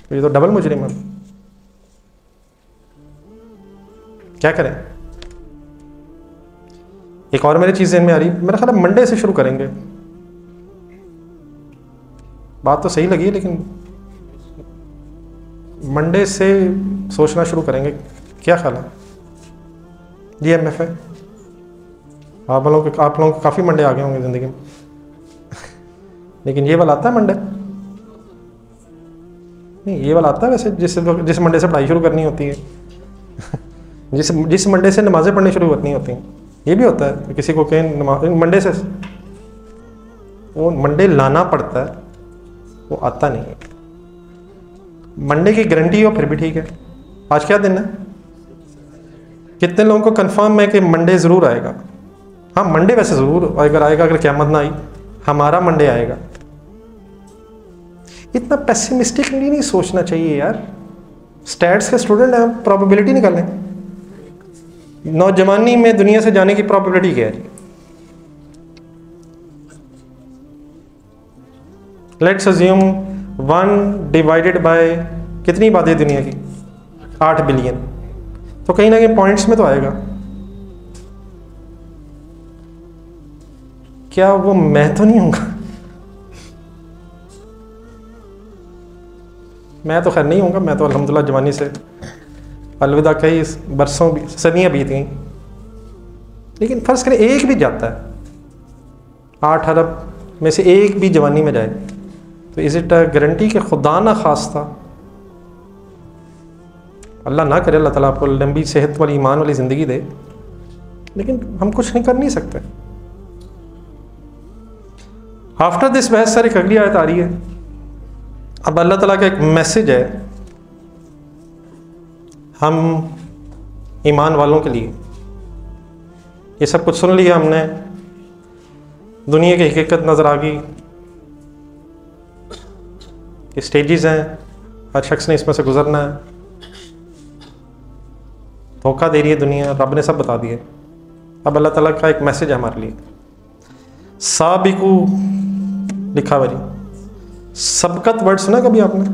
तो ये तो डबल मुजरिम है। क्या करें? एक और मेरी चीज़ में आ रही, मेरा ख्याल है मंडे से शुरू करेंगे। बात तो सही लगी है, लेकिन मंडे से सोचना शुरू करेंगे क्या ख्याल है? DMF है। आप लोगों के काफ़ी मंडे आ गए होंगे ज़िंदगी में लेकिन ये वाला आता है मंडे? नहीं, ये वाला आता है वैसे जिस मंडे से पढ़ाई शुरू करनी होती है जिस मंडे से नमाज़ें पढ़नी शुरू करनी होती हैं, ये भी होता है। किसी को कहीं मंडे से वो मंडे लाना पड़ता है, वो आता नहीं है। मंडे की गारंटी हो फिर भी ठीक है। आज क्या दिन है? कितने लोगों को कंफर्म है कि मंडे ज़रूर आएगा? हाँ, मंडे वैसे ज़रूर अगर आएगा, अगर क़यामत ना आई हमारा मंडे आएगा। इतना पेसिमिस्टिकली नहीं सोचना चाहिए यार। स्टैट्स के स्टूडेंट हैं, प्रोबेबिलिटी निकालें। नौजवानी में दुनिया से जाने की प्रोबेबिलिटी क्या है? लेट्स अज्यूम 1 डिवाइडेड बाय कितनी आबादी दुनिया की? 8 बिलियन। तो कहीं ना कहीं पॉइंट्स में तो आएगा। क्या वो मैं तो नहीं हूँगा? मैं तो खैर नहीं हूँगा। मैं तो अल्हम्दुलिल्लाह जवानी से अलविदा कई बरसों भी सदियाँ बीत गई। लेकिन फर्ज करें एक भी जाता है, 8 अरब में से एक भी जवानी में जाए, तो इज इट अ गारंटी कि खुदा ना खास्ता, अल्लाह ना करे, अल्लाह ताला आपको लंबी सेहत वाली ईमान वाली ज़िंदगी दे, लेकिन हम कुछ नहीं कर नहीं सकते। आफ्टर दिस बहस सर एक अगली आयत आ रही है। अब अल्लाह ताला का एक मैसेज है हम ईमान वालों के लिए। ये सब कुछ सुन लिया हमने, दुनिया की हकीकत नज़र आ गई, ये स्टेजेस हैं, हर शख्स ने इसमें से गुजरना है। धोखा दे रही है दुनिया, रब ने सब बता दिए। अब अल्लाह ताला का एक मैसेज है हमारे लिए। साबिकू लिखा हुआ जी, सबकत वर्ड सुना कभी आपने?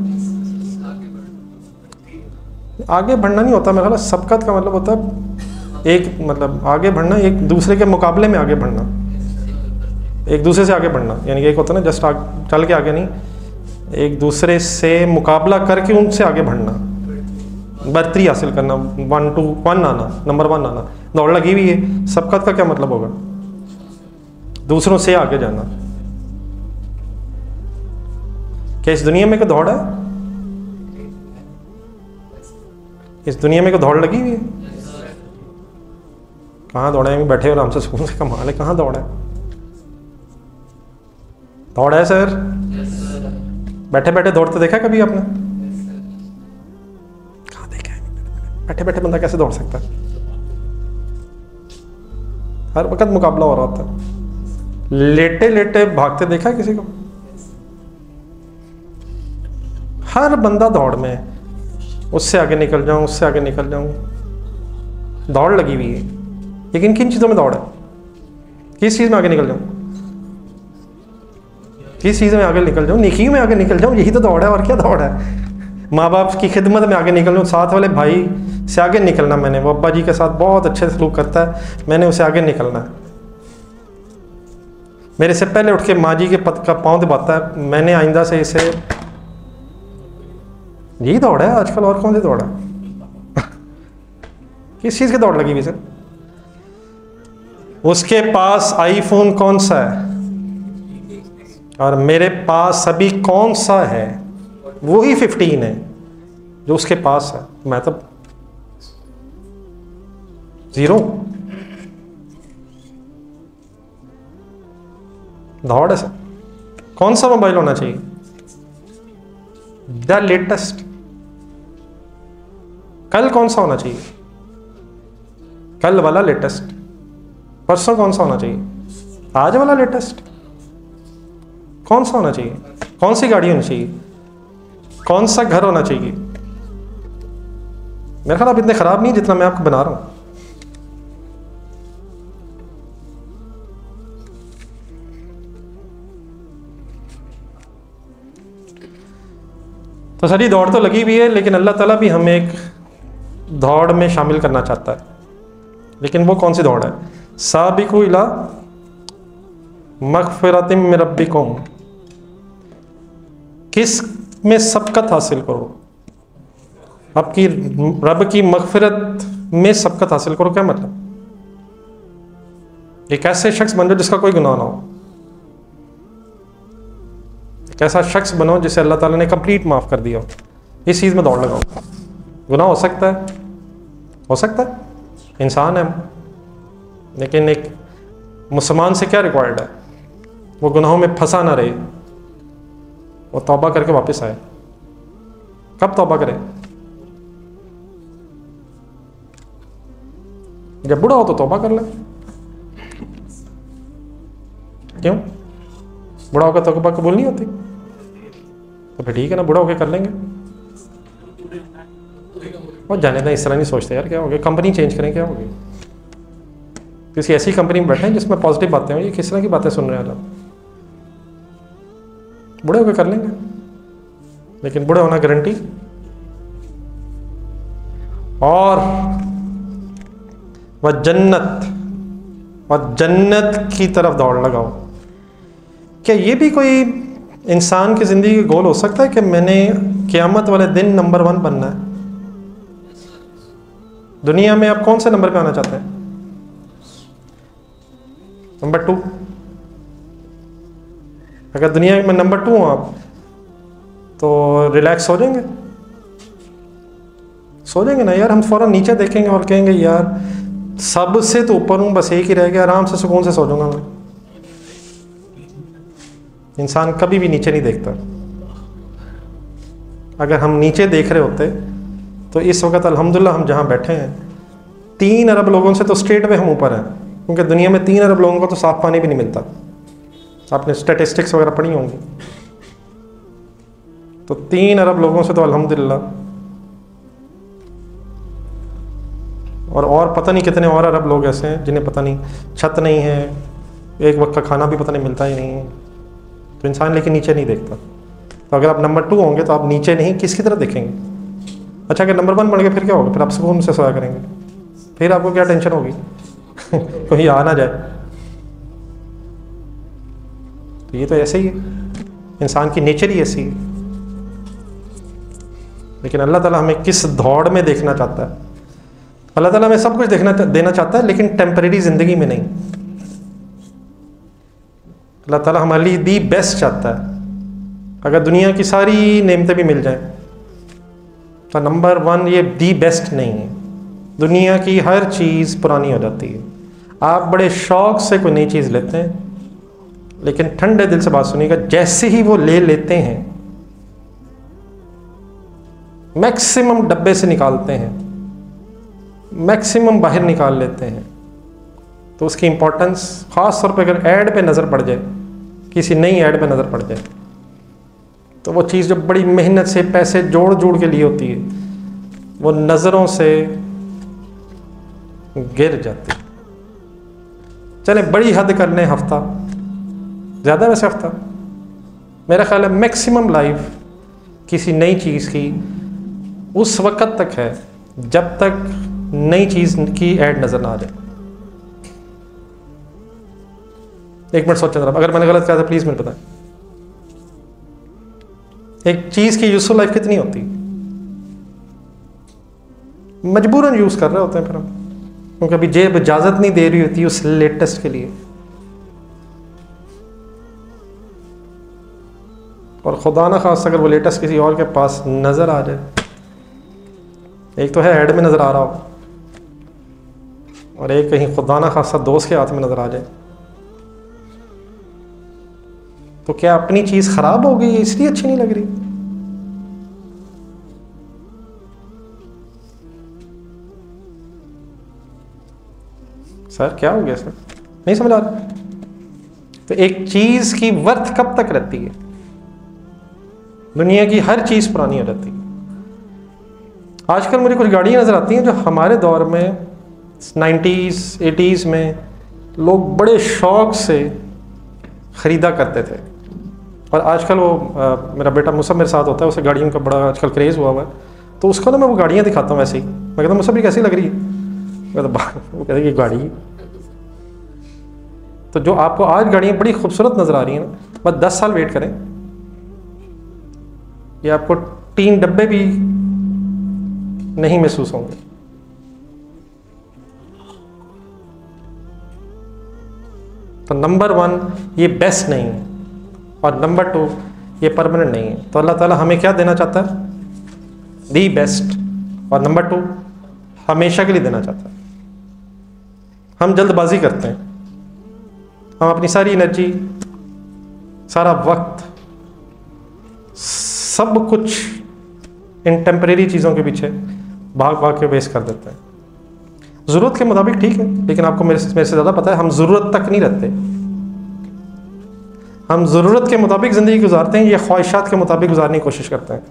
आगे बढ़ना नहीं होता मेरा ख्याल। सबकत का मतलब होता है एक, मतलब आगे बढ़ना, एक दूसरे के मुकाबले में आगे बढ़ना, एक दूसरे से आगे बढ़ना। यानी एक होता है ना जस्ट चल के आगे नहीं, एक दूसरे से मुकाबला करके उनसे आगे बढ़ना, बढ़तरी हासिल करना, 1 to 1 आना, नंबर 1 आना। दौड़ लगी हुई है। सबकत का क्या मतलब होगा? दूसरों से आगे जाना। क्या इस दुनिया में कोई दौड़ है? इस दुनिया में कोई दौड़ लगी हुई है? कहाँ दौड़े? बैठे और हमसे सुकून से कमाल है। कहाँ दौड़ है? दौड़ है सर। बैठे बैठे दौड़ते देखा कभी आपने? कहाँ देखा है? बैठे बैठे बंदा कैसे दौड़ सकता है? हर वक्त मुकाबला हो रहा होता है। लेटे लेटे भागते देखा किसी को? हर बंदा दौड़ में है, उससे आगे निकल जाऊं, उससे आगे निकल जाऊं, दौड़ लगी हुई है। लेकिन किन चीज़ों में दौड़ है? किस चीज़ में आगे निकल जाऊं? किस चीज़ में आगे निकल जाऊं? नेकियों में आगे निकल जाऊं, यही तो दौड़ है। और क्या दौड़ है? माँ बाप की खिदमत में आगे निकल जाऊं, साथ वाले भाई से आगे निकलना। मैंने वो अब्बा जी के साथ बहुत अच्छे सलूक करता है, मैंने उसे आगे निकलना है। मेरे से पहले उठ के माँ जी के पद का पाँव दबाता है, मैंने आइंदा से इसे, यही दौड़ है आजकल। और कौन सी दौड़ है? किस चीज़ की दौड़ लगी हुई सर? उसके पास आईफोन कौन सा है और मेरे पास अभी कौन सा है? वही 15 है जो उसके पास है, मैं तो 0। दौड़ है सर। कौन सा मोबाइल होना चाहिए? The latest. कल कौन सा होना चाहिए? कल वाला लेटेस्ट। परसों कौन सा होना चाहिए? आज वाला लेटेस्ट। कौन सा होना चाहिए? कौन सी गाड़ी होनी चाहिए? कौन सा घर होना चाहिए? मेरे ख्याल आप इतने खराब नहीं जितना मैं आपको बना रहा हूं। तो सारी दौड़ तो लगी हुई है, लेकिन अल्लाह ताला भी हमें एक दौड़ में शामिल करना चाहता है। लेकिन वो कौन सी दौड़ है? साबिकू इला मगफिरतिम मिन रब्बिकुम। किस में सबकत हासिल करो? आपकी रब की मगफिरत में सबकत हासिल करो, क्या मतलब? एक ऐसे शख्स बन जाओ जिसका कोई गुनाह ना हो, एक ऐसा शख्स बनो जिसे अल्लाह ताला ने कंप्लीट माफ़ कर दिया हो। इस चीज़ में दौड़ लगाओ। गुनाह हो सकता है, इंसान है, लेकिन एक मुसलमान से क्या रिक्वायर्ड है? वो गुनाहों में फंसा ना रहे, वो तौबा करके वापस आए। कब तौबा करे? जब बूढ़ा हो तो तौबा कर ले। क्यों? बूढ़ा होकर तौबा कबूल नहीं होती? तो फिर ठीक है ना, बूढ़ा होकर कर लेंगे। और जाने ना, इस तरह नहीं सोचते यार, क्या हो गया, कंपनी चेंज करें, क्या हो गया? किसी ऐसी कंपनी में बैठे हैं जिसमें पॉजिटिव बातें हो। ये किस तरह की बातें सुन रहे हैं आप? बूढ़े होकर कर लेंगे, लेकिन बूढ़े होना गारंटी। और वह जन्नत की तरफ दौड़ लगाओ। क्या ये भी कोई इंसान की ज़िंदगी का गोल हो सकता है कि मैंने क़यामत वाले दिन नंबर 1 बनना है? दुनिया में आप कौन से नंबर पे आना चाहते हैं? नंबर 2। अगर दुनिया में नंबर 2 हो आप, तो रिलैक्स हो जाएंगे ना यार। हम फ़ौरन नीचे देखेंगे और कहेंगे यार सबसे तो ऊपर हूँ, बस एक ही रह गया, आराम से सुकून से सो जाऊंगा मैं। इंसान कभी भी नीचे नहीं देखता। अगर हम नीचे देख रहे होते तो इस वक्त अल्हम्दुलिल्लाह हम जहाँ बैठे हैं 3 अरब लोगों से तो स्ट्रेट वे हम ऊपर हैं, क्योंकि दुनिया में 3 अरब लोगों को तो साफ पानी भी नहीं मिलता। आपने स्टैटिस्टिक्स वगैरह पढ़ी होंगी, तो 3 अरब लोगों से तो अल्हम्दुलिल्लाह, और पता नहीं कितने और अरब लोग ऐसे हैं जिन्हें पता नहीं छत नहीं है, एक वक्त का खाना भी पता नहीं मिलता ही नहीं है। तो इंसान लेकिन नीचे नहीं देखता। तो अगर आप नंबर 2 होंगे तो आप नीचे नहीं किसकी तरफ देखेंगे? अच्छा, अगर नंबर 1 बन गए फिर क्या होगा? फिर आप सुकून से सोया करेंगे, फिर आपको क्या टेंशन होगी? कोई आ ना जाए। तो ये तो ऐसे ही है, इंसान की नेचर ही ऐसी है। लेकिन अल्लाह ताला हमें किस दौड़ में देखना चाहता है? अल्लाह ताला हमें सब कुछ देना चाहता है, लेकिन टेम्परेरी ज़िंदगी में नहीं। अल्लाह ताला हमारे लिए दी बेस्ट चाहता है। अगर दुनिया की सारी नेमतें भी मिल जाएं तो नंबर 1 ये दी बेस्ट नहीं है। दुनिया की हर चीज़ पुरानी हो जाती है। आप बड़े शौक़ से कोई नई चीज़ लेते हैं, लेकिन ठंडे दिल से बात सुनिएगा, जैसे ही वो ले लेते हैं, मैक्सिमम डब्बे से निकालते हैं, मैक्सिमम बाहर निकाल लेते हैं, तो उसकी इम्पोर्टेंस ख़ास तौर पर अगर ऐड पे नज़र पड़ जाए, किसी नई ऐड पे नज़र पड़ जाए, तो वो चीज़ जो बड़ी मेहनत से पैसे जोड़ के लिए होती है, वो नज़रों से गिर जाती है। चले बड़ी हद कर लें हफ्ता, ज़्यादा वैसे हफ्ता, मेरा ख्याल है मैक्सिमम लाइफ किसी नई चीज़ की उस वक़्त तक है जब तक नई चीज़ की ऐड नज़र ना आ जाए। 1 मिनट सोचें जरा, अगर मैंने गलत कहा था प्लीज़ मुझे बताएं। एक चीज़ की यूज़फुल लाइफ कितनी होती? मजबूरन यूज़ कर रहे होते हैं फिर हम, क्योंकि अभी जेब इजाज़त नहीं दे रही होती उस लेटेस्ट के लिए। और खुदा ना खास अगर वो लेटेस्ट किसी और के पास नज़र आ जाए, एक तो है ऐड में नज़र आ रहा हो, और एक कहीं खुदा ना खासा दोस्त के हाथ में नज़र आ जाए, तो क्या अपनी चीज़ ख़राब हो गई इसलिए अच्छी नहीं लग रही? सर क्या हो गया सर, नहीं समझ आ रहा? तो एक चीज़ की वर्थ कब तक रहती है? दुनिया की हर चीज़ पुरानी हो जाती है। आजकल मुझे कुछ गाड़ियाँ नज़र आती हैं जो हमारे दौर में 90s 80s में लोग बड़े शौक़ से ख़रीदा करते थे, और आजकल वो मेरा बेटा मुसब मेरे साथ होता है, उसे गाड़ियों का बड़ा आजकल क्रेज़ हुआ है, तो उसको ना मैं वो गाड़ियाँ दिखाता हूँ ऐसे ही। मैं कहता हूँ मुसब ये कैसी लग रही है? वो कहते कि गाड़ी। तो जो आपको आज गाड़ियाँ बड़ी खूबसूरत नज़र आ रही हैं ना, बस 10 साल वेट करें, ये आपको 3 डब्बे भी नहीं महसूस होंगे। तो नंबर 1 ये बेस्ट नहीं है, और नंबर 2 ये परमानेंट नहीं है। तो अल्लाह ताला हमें क्या देना चाहता है? The best. और नंबर 2 हमेशा के लिए देना चाहता है। हम जल्दबाजी करते हैं, हम अपनी सारी एनर्जी, सारा वक्त, सब कुछ इन टेम्परेरी चीज़ों के पीछे भाग भाग के वेस्ट कर देते हैं। ज़रूरत के मुताबिक ठीक है, लेकिन आपको मेरे से ज़्यादा पता है हम ज़रूरत तक नहीं रहते। हम ज़रूरत के मुताबिक ज़िंदगी गुजारते हैं, ये ख्वाहिशात के मुताबिक गुजारने की कोशिश करते हैं।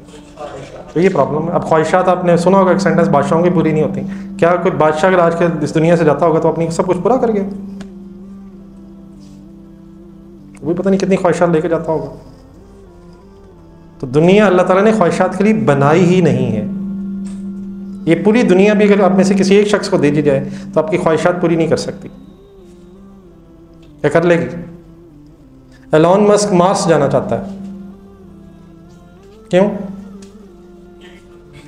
तो ये प्रॉब्लम है। अब ख्वाहिशात आपने सुना होगा एक सेंटेंस, बादशाहों की पूरी नहीं होती। क्या कोई बादशाह अगर आज के इस दुनिया से जाता होगा तो अपनी सब कुछ पूरा कर गया? वो भी पता नहीं कितनी ख्वाहिशात लेके जाता होगा। तो दुनिया अल्लाह ताला ने ख्वाहिशात के लिए बनाई ही नहीं है। ये पूरी दुनिया भी अगर आप में से किसी एक शख्स को दे दी जाए तो आपकी ख्वाहिशात पूरी नहीं कर सकती। क्या कर लेगी? एलॉन मस्क मार्स जाना चाहता है, क्यों?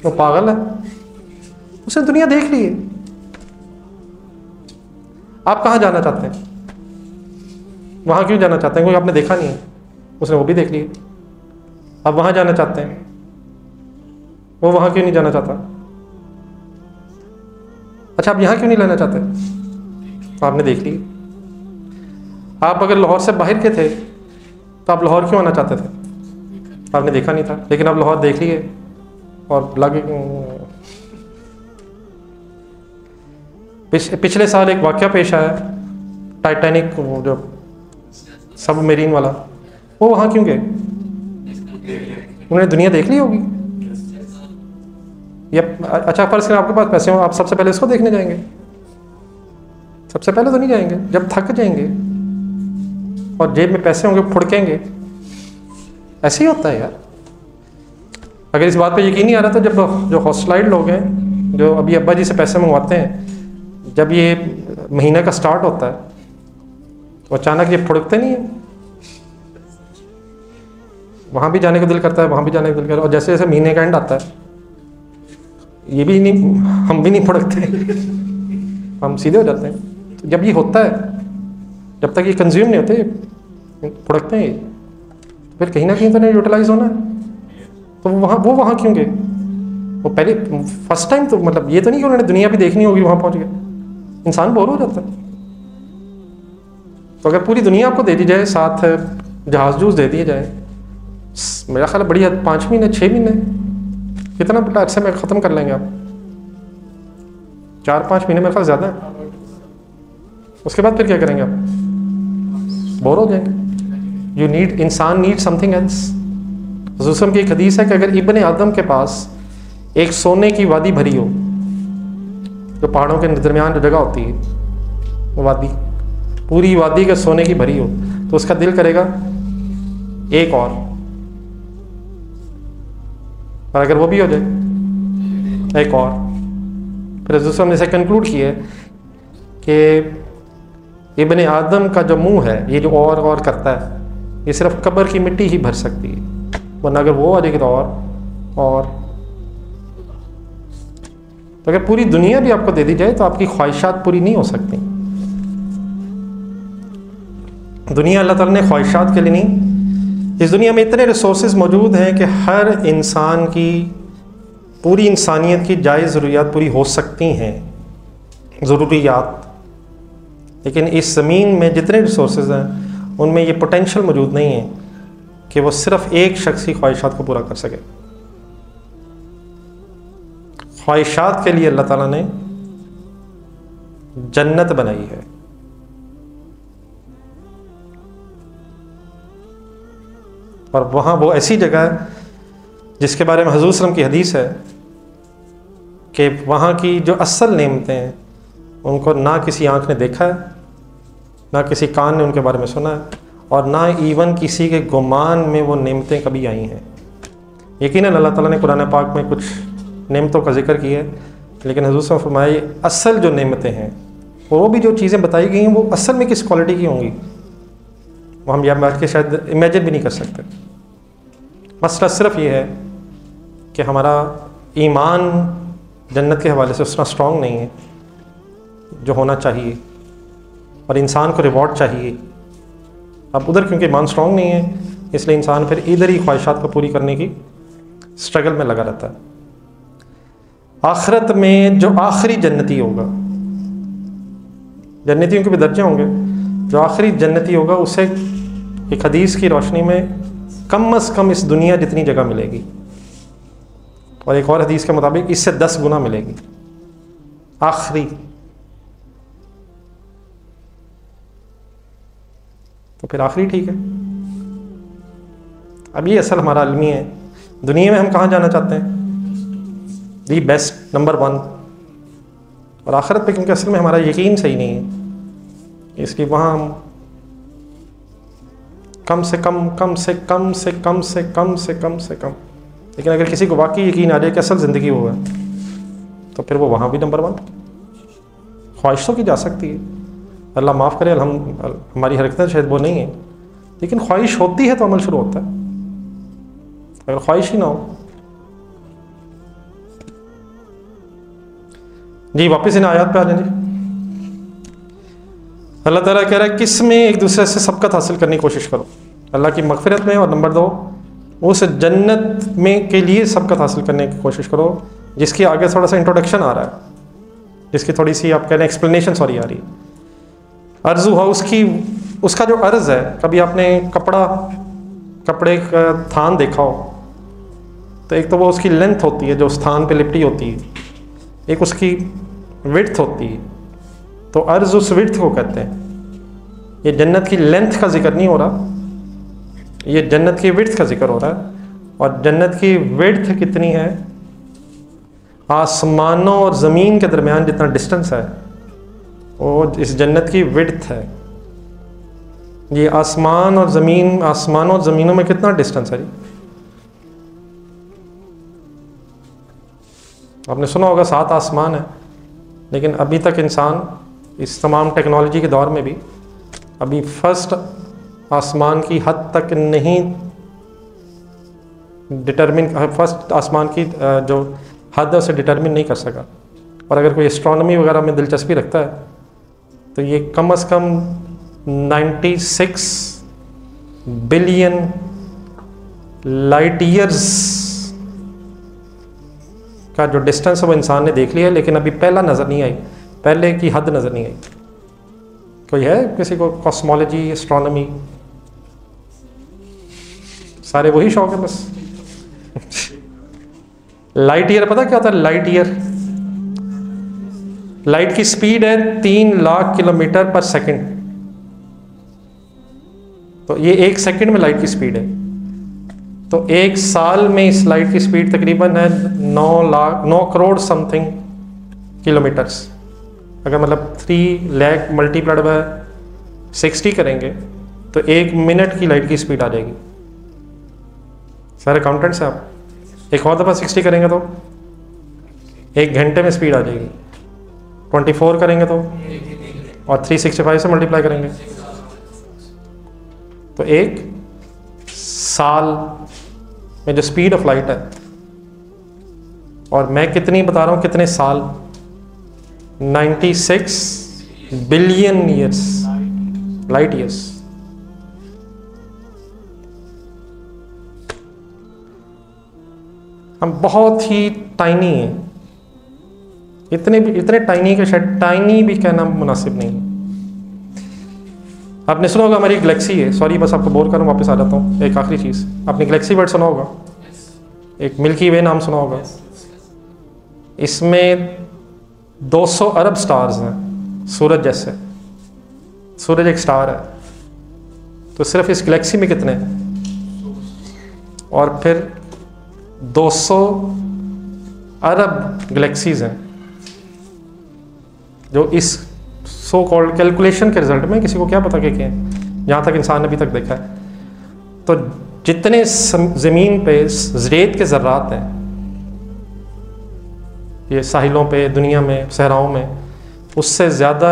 वो पागल है, उसने दुनिया देख ली है। आप कहाँ जाना चाहते हैं? वहाँ क्यों जाना चाहते हैं? क्योंकि आपने देखा नहीं है, उसने वो भी देख ली है। आप वहाँ जाना चाहते हैं, वो वहाँ क्यों नहीं जाना चाहता? अच्छा, आप यहाँ क्यों नहीं लेना चाहते? आपने देख ली। आप अगर लाहौर से बाहर के थे तो आप लाहौर क्यों आना चाहते थे? आपने देखा नहीं था, लेकिन आप लाहौर देख लिए और लगे। पिछले साल एक वाक़या पेश आया, टाइटैनिक जो सबमरीन वाला, वो वहाँ क्यों गए? उन्होंने दुनिया देख ली होगी। या अच्छा, फर्ज करें आपके पास पैसे हो, आप सबसे पहले इसको देखने जाएंगे? सबसे पहले तो नहीं जाएंगे, जब थक जाएंगे और जेब में पैसे होंगे फुड़केंगे। ऐसे ही होता है यार। अगर इस बात पे यकीन नहीं आ रहा तो जब जो हॉस्टलाइड लोग हैं, जो अभी अब्बा जी से पैसे मंगवाते हैं, जब ये महीने का स्टार्ट होता है तो अचानक ये फुड़कते नहीं है। वहाँ भी जाने को दिल करता है, वहाँ भी जाने को दिल करता है, और जैसे जैसे महीने का एंड आता है ये भी नहीं, हम भी नहीं फुड़कते, हम सीधे हो जाते हैं। तो जब ये होता है, जब तक ये कंज्यूम नहीं होते फुड़कते हैं, फिर कहीं ना कहीं तो नहीं यूटिलाइज होना है। तो वो वहाँ क्यों गए? वो पहले फर्स्ट टाइम तो मतलब ये तो नहीं कि उन्होंने दुनिया भी देखनी होगी, वहाँ पहुँच गए। इंसान बोर हो जाता है। तो अगर पूरी दुनिया आपको दे दी जाए, साथ जहाज जूस दे दिए जाए, मेरा ख्याल है बढ़िया 5 महीने 6 महीने कितना बड़ा अरसे में ख़त्म कर लेंगे आप। 4-5 महीने मेरे ख्याल ज़्यादा है। उसके बाद फिर क्या करेंगे आप? बोर हो जाएंगे। इंसान नीड समथिंग एल्स। हुज़ूर की एक हदीस है कि अगर इब्ने आदम के पास एक सोने की वादी भरी हो, जो पहाड़ों के दरमियान जो जगह होती है वो वादी, पूरी वादी के सोने की भरी हो, तो उसका दिल करेगा एक और अगर वो भी हो जाए एक और। फिर हुज़ूर ने इसे कंक्लूड किया है कि इब्ने आदम का जो मुंह है, ये जो और करता है, ये सिर्फ कब्र की मिट्टी ही भर सकती है, वरना अगर वो आ जाएगी तो और। तो अगर पूरी दुनिया भी आपको दे दी जाए तो आपकी ख्वाहिशात पूरी नहीं हो सकती। दुनिया अल्लाह ताला ने ख्वाहिशात के लिए नहीं, इस दुनिया में इतने रिसोर्सेज मौजूद हैं कि हर इंसान की, पूरी इंसानियत की जायज़ ज़रूरियात पूरी हो सकती हैं, ज़रूरियात। लेकिन इस ज़मीन में जितने रिसोर्सेज हैं उनमें ये पोटेंशियल मौजूद नहीं है कि वो सिर्फ एक शख्स की ख्वाहिशात को पूरा कर सके। ख्वाहिशात के लिए अल्लाह ताला ने जन्नत बनाई है। और वहाँ वो ऐसी जगह है जिसके बारे में हुज़ूर सल्लल्लाहु अलैहि वसल्लम की हदीस है कि वहाँ की जो असल नेमतें हैं उनको ना किसी आँख ने देखा है, ना किसी कान ने उनके बारे में सुना है, और ना इवन किसी के गुमान में वो नेमतें कभी आई हैं। यकीनन अल्लाह ताला ने कुरान पाक में कुछ नेमतों का जिक्र किया है, लेकिन हुज़ूर सल्लल्लाहु अलैहि वसल्लम फरमाए असल जो नेमतें हैं, वो भी जो चीज़ें बताई गई हैं, वो असल में किस क्वालिटी की होंगी वो हम यहाँ बैठ के शायद इमेजिन भी नहीं कर सकते। मसला सिर्फ ये है कि हमारा ईमान जन्नत के हवाले से उतना स्ट्रॉन्ग नहीं है जो होना चाहिए, और इंसान को रिवॉर्ड चाहिए। अब उधर क्योंकि ईमान स्ट्रॉन्ग नहीं है, इसलिए इंसान फिर इधर ही ख्वाहिशात को पूरी करने की स्ट्रगल में लगा रहता है। आखिरत में जो आखिरी जन्नती होगा, जन्नतियों के भी दर्जे होंगे, जो आखिरी जन्नती होगा उसे एक हदीस की रोशनी में कम अज़ कम इस दुनिया जितनी जगह मिलेगी, और एक और हदीस के मुताबिक इससे 10 गुना मिलेगी आखिरी। तो फिर आखिरी ठीक है। अब ये असल हमारा अलमी है, दुनिया में हम कहाँ जाना चाहते हैं, दी बेस्ट, नंबर 1। और आखिरत पे क्योंकि असल में हमारा यकीन सही नहीं है, इसलिए वहाँ हम कम से कम लेकिन अगर किसी को वाकई यकीन आ जाए कि असल ज़िंदगी वो है, तो फिर वो वहाँ भी नंबर 1। ख्वाहिश तो की जा सकती है, अल्लाह माफ़ करे, हमारी हरकतें शायद वो नहीं है, लेकिन ख्वाहिश होती है तो अमल शुरू होता है। अगर ख्वाहिश ही ना हो, जी वापस इन आयत पे आ जाए। अल्लाह ताला कह रहा है किस में एक दूसरे से सबकत हासिल करने की कोशिश करो, अल्लाह की मगफिरत में, और नंबर 2 उस जन्नत में के लिए सबकत हासिल करने की कोशिश करो, जिसकी आगे थोड़ा सा इंट्रोडक्शन आ रहा है, जिसकी थोड़ी सी आप कह रहे हैं एक्सप्लेनेशन सॉरी आ रही है। अर्ज़ हुआ उसका जो अर्ज़ है, कभी आपने कपड़े का थान देखा हो, तो एक तो वो उसकी लेंथ होती है जो स्थान पे लिपटी होती है, एक उसकी विड्थ होती है। तो अर्ज़ उस विड्थ को कहते हैं। ये जन्नत की लेंथ का जिक्र नहीं हो रहा, ये जन्नत की विड्थ का जिक्र हो रहा है। और जन्नत की विड्थ कितनी है, आसमानों और ज़मीन के दरमियान जितना डिस्टेंस है वो इस जन्नत की विड्थ है। ये आसमानों और ज़मीनों में कितना डिस्टेंस है जी? आपने सुना होगा 7 आसमान है, लेकिन अभी तक इंसान इस तमाम टेक्नोलॉजी के दौर में भी अभी फर्स्ट आसमान की हद तक नहीं फर्स्ट आसमान की जो हद है उसे डिटरमिन नहीं कर सका। और अगर कोई एस्ट्रोनॉमी वगैरह में दिलचस्पी रखता है तो ये कम से कम 96 बिलियन लाइट ईयर्स का जो डिस्टेंस है वो इंसान ने देख लिया है, लेकिन अभी पहला नज़र नहीं आई, पहले की हद नज़र नहीं आई। कोई है किसी को कॉस्मोलॉजी, एस्ट्रोनॉमी, सारे वही शौक है बस। लाइट ईयर पता क्या होता है? लाइट ईयर, लाइट की स्पीड है 3 लाख किलोमीटर पर सेकंड। तो ये 1 सेकंड में लाइट की स्पीड है, तो 1 साल में इस लाइट की स्पीड तकरीबन है 9 करोड़ समथिंग किलोमीटर्स। अगर मतलब 3 लाख मल्टीप्लाइड बाय 60 करेंगे तो 1 मिनट की लाइट की स्पीड आ जाएगी। सारे अकाउंटेंट्स हैं आप, एक और दफ़ा 60 करेंगे तो 1 घंटे में स्पीड आ जाएगी। 24 करेंगे तो, और 365 से मल्टीप्लाई करेंगे तो 1 साल में जो स्पीड ऑफ लाइट है, और मैं कितनी बता रहा हूँ, कितने साल, 96 बिलियन ईयर्स, लाइट ईयर्स। हम बहुत ही टाइनी हैं, इतने टाइनी के शायद टाइनी भी कहना मुनासिब नहीं है। आपने सुना होगा हमारी गैलेक्सी है, सॉरी बस आपको बोर करूँ, वापस आ जाता हूँ। एक आखिरी चीज़, आपने गैलेक्सी वर्ड सुना होगा, एक मिल्की वे नाम सुना होगा। इसमें 200 अरब स्टार्स हैं, सूरज जैसे। सूरज एक स्टार है, तो सिर्फ इस गैलेक्सी में कितने हैं? और फिर 200 अरब गैलेक्सीज हैं जो इस सो कॉल्ड कैलकुलेशन के रिजल्ट में, किसी को क्या पता क्या हैं, जहाँ तक इंसान ने अभी तक देखा है। तो जितने ज़मीन पे रेत के ज़र्रात हैं, ये साहिलों पे, दुनिया में, सहराओं में, उससे ज़्यादा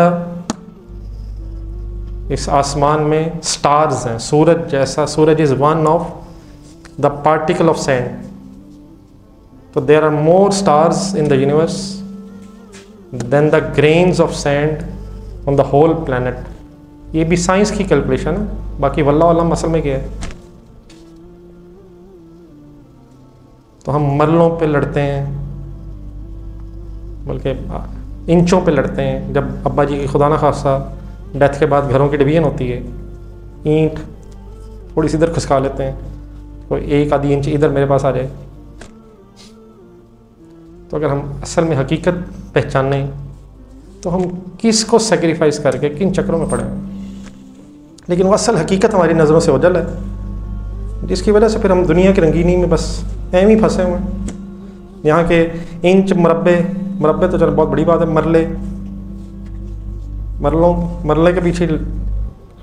इस आसमान में स्टार्स हैं, सूरज जैसा। Suraj is one of the particle of sand, तो there are more stars in the universe than the grains of sand on the whole planet. ये भी साइंस की कैलकुलेशन है, बाकी वल्लाह अल्लाम असल में क्या है। तो हम मरलों पे लड़ते हैं, बल्कि इंचों पे लड़ते हैं। जब अब्बा जी की खुदा ना खासा डेथ के बाद घरों की डिवीजन होती है, ईंट थोड़ी सी इधर खिसका लेते हैं, तो 1 आधी इंच इधर मेरे पास आ जाए। तो अगर हम असल में हकीकत पहचाने तो हम किस को सेक्रीफाइस करके किन चक्रों में पड़े हैं। लेकिन वो असल हकीकत हमारी नज़रों से ओझल है, जिसकी वजह से फिर हम दुनिया की रंगीनी में बस एम ही फंसे हुए हैं। यहाँ के इंच मरबे तो चलो बहुत बड़ी बात है, मरले के पीछे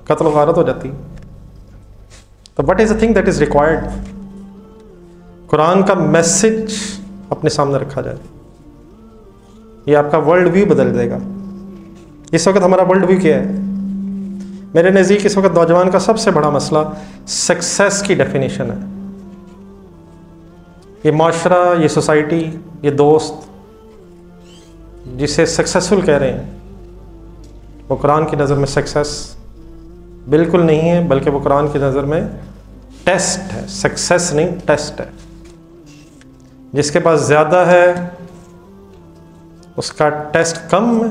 कत्ल गारत हो जाती। तो what is the thing that is required? Quran का मैसेज अपने सामने रखा जाए, ये आपका वर्ल्ड व्यू बदल देगा। इस वक्त हमारा वर्ल्ड व्यू क्या है? मेरे नज़दीक इस वक्त नौजवान का सबसे बड़ा मसला सक्सेस की डेफिनेशन है। ये माशरा, ये सोसाइटी, ये दोस्त जिसे सक्सेसफुल कह रहे हैं, वो कुरान की नज़र में सक्सेस बिल्कुल नहीं है, बल्कि वो कुरान की नज़र में टेस्ट है। सक्सेस नहीं, टेस्ट है। जिसके पास ज़्यादा है उसका टेस्ट कम है,